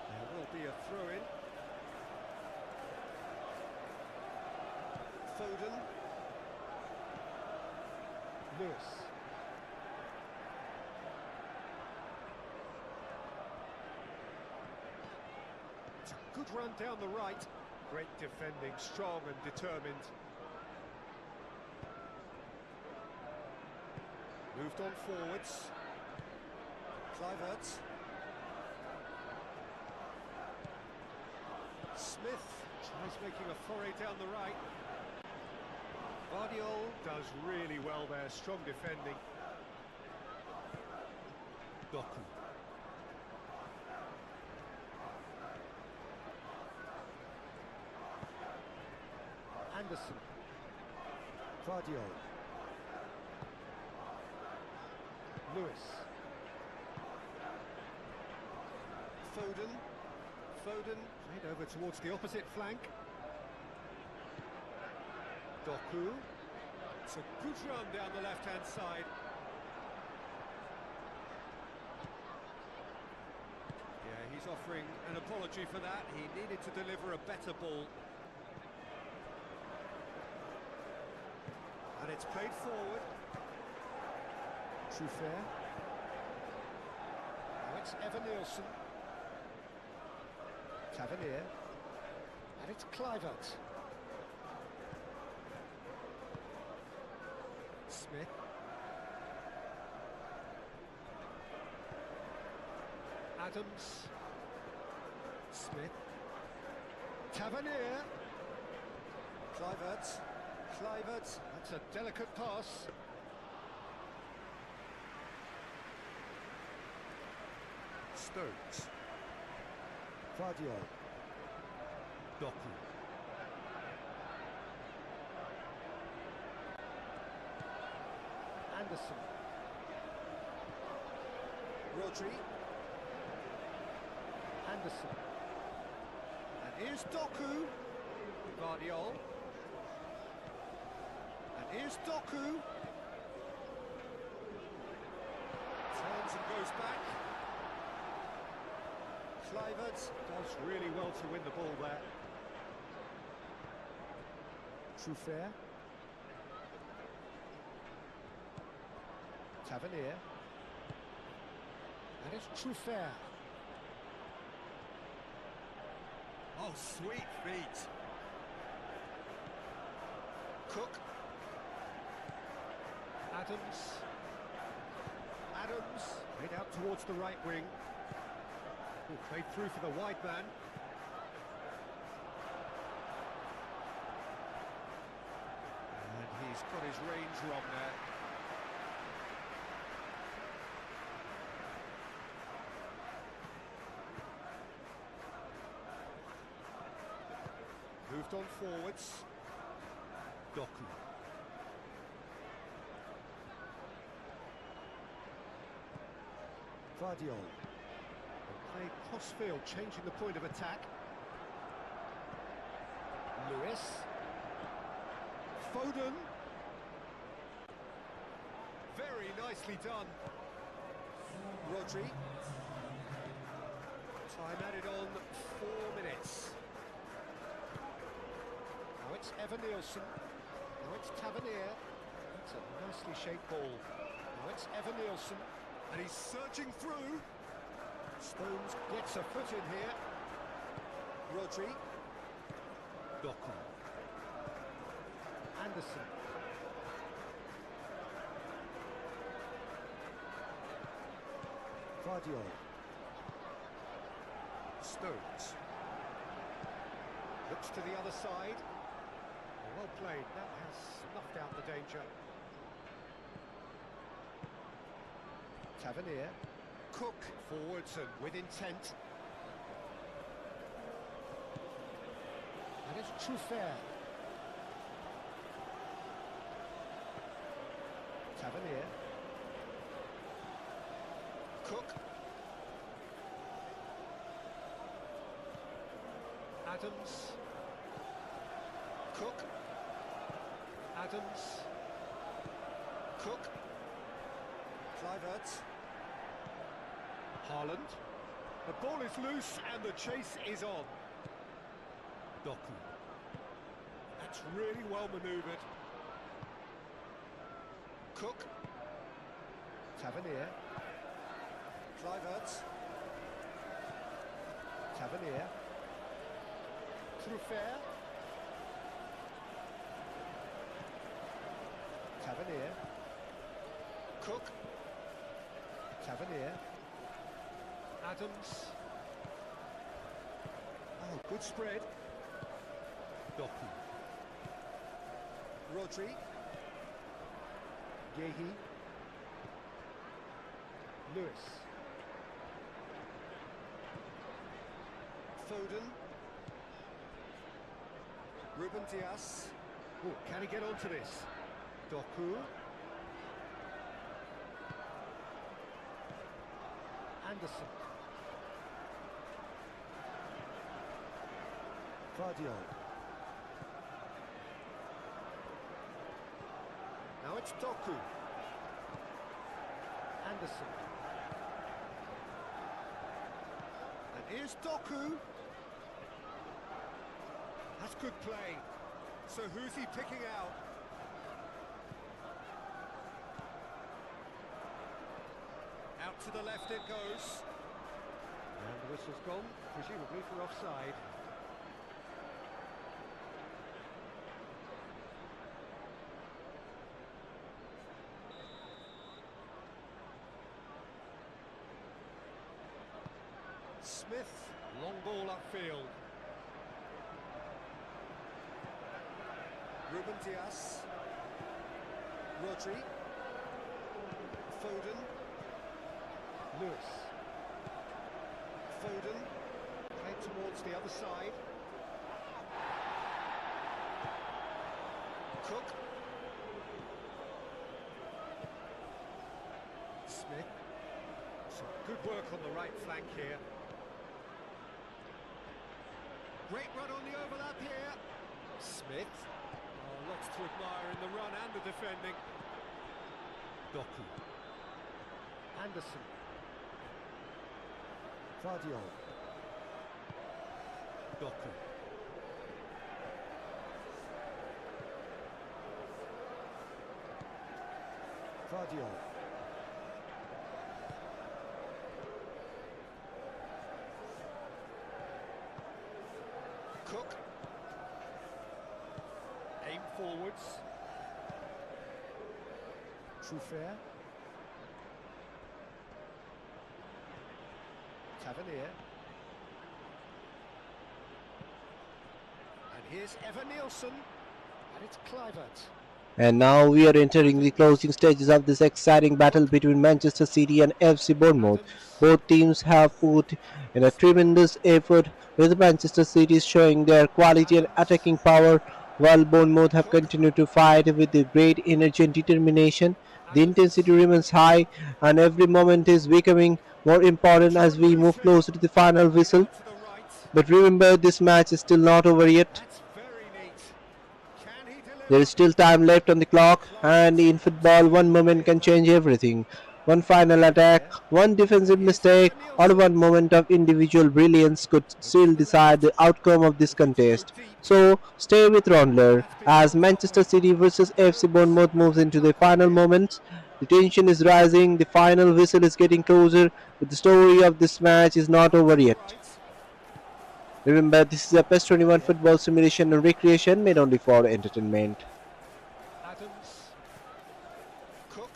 Speaker 2: There will be a throw-in. Foden. Lewis. It's a good run down the right. Great defending, strong and determined. Moved on forwards. Kluivert. Smith tries making a foray down the right. Vardiol does really well there, strong defending. Doku. Anderson. Vardiol. Lewis. Foden. Foden played over towards the opposite flank. Doku. It's a good run down the left-hand side. Yeah, he's offering an apology for that. He needed to deliver a better ball. And it's played forward. Trufair. Now it's Evan Nielsen. Tavernier. And it's Kluivert. Smith. Adams. Smith. Tavernier. Kluivert. Kluivert. That's a delicate pass. Stones. Vardiol. Doku. Anderson. Rodri. Anderson. And here's Doku. Vardiol. And here's Doku. Turns and goes back. Kluivert does really well to win the ball there. Trufair. Tavernier. And it's Trufair. Oh, sweet feet. Cook. Adams. Adams. Made out towards the right wing. Oh, played through for the wide man. And he's got his range wrong there. Moved on forwards. Doku. Vardiol. Played cross-field, changing the point of attack. Lewis. Foden. Very nicely done. Rodri. Time added on 4 minutes. Now it's Evan Nielsen. Now it's Tavernier. That's a nicely shaped ball. Now it's Evan Nielsen. And he's surging through. Stones gets a foot in here. Rodri. Doku. Anderson. Vardiol. Stones. Looks to the other side. Well played. That has snuffed out the danger. Tavernier. Cook forwards and with intent. And it's Trufair. Tavernier. Cook. Adams. Cook. Adams. Cook. Kluivert. Haaland. The ball is loose and the chase is on. Doku. That's really well manoeuvred. Cook. Tavernier. Kluivert. Tavernier. Trufair. Tavernier. Cook. Tavernier. Adams. Oh, good spread. Doku. Rodri. Yehi. Lewis. Foden. Ruben Dias. Oh, can he get onto this? Doku. Anderson. Guardiola. Now it's Doku. Anderson. And here's Doku. That's good play. So who's he picking out? Out to the left it goes. And the whistle's gone, presumably for offside. Smith, long ball upfield. Ruben Dias. Rodri. Foden. Lewis. Foden. Played towards the other side. Cook. Smith. So good work on the right flank here. Great run on the overlap here. Smith. Oh, lots to admire in the run and the defending. Doku. Anderson. Guardiola. Doku. Guardiola. Cook. Aim forwards. Truffert. Tavernier. And here's Evan Nielsen. And it's Kluivert.
Speaker 1: And now we are entering the closing stages of this exciting battle between Manchester City and AFC Bournemouth. Both teams have put in a tremendous effort, with Manchester City showing their quality and attacking power, while Bournemouth have continued to fight with a great energy and determination. The intensity remains high, and every moment is becoming more important as we move closer to the final whistle.
Speaker 2: Out to the right.
Speaker 1: But remember, this match is still not over yet.
Speaker 2: That's very neat. Can he deliver?
Speaker 1: There is still time left on the clock, and in football, one moment can change everything. One final attack, one defensive mistake, or one moment of individual brilliance could still decide the outcome of this contest. So, stay with Raundler as Manchester City versus AFC Bournemouth moves into the final moments. The tension is rising, the final whistle is getting closer, but the story of this match is not over yet.
Speaker 2: Right.
Speaker 1: Remember, this is a PES 21 football simulation and recreation made only for entertainment.
Speaker 2: Adams. Cook.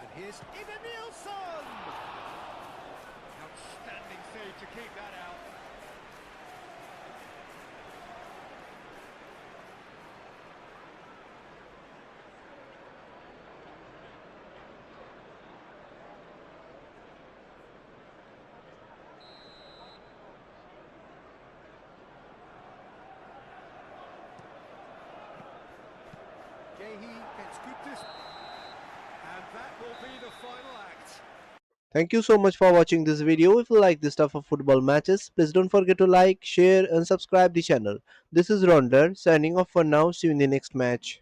Speaker 2: And here's Evan Nielsen. Outstanding save to keep that out. Gehi gets good distance. And that will be the final act.
Speaker 1: Thank you so much for watching this video. If you like this stuff of football matches, please don't forget to like, share and subscribe the channel. This is Raundler signing off for now. See you in the next match.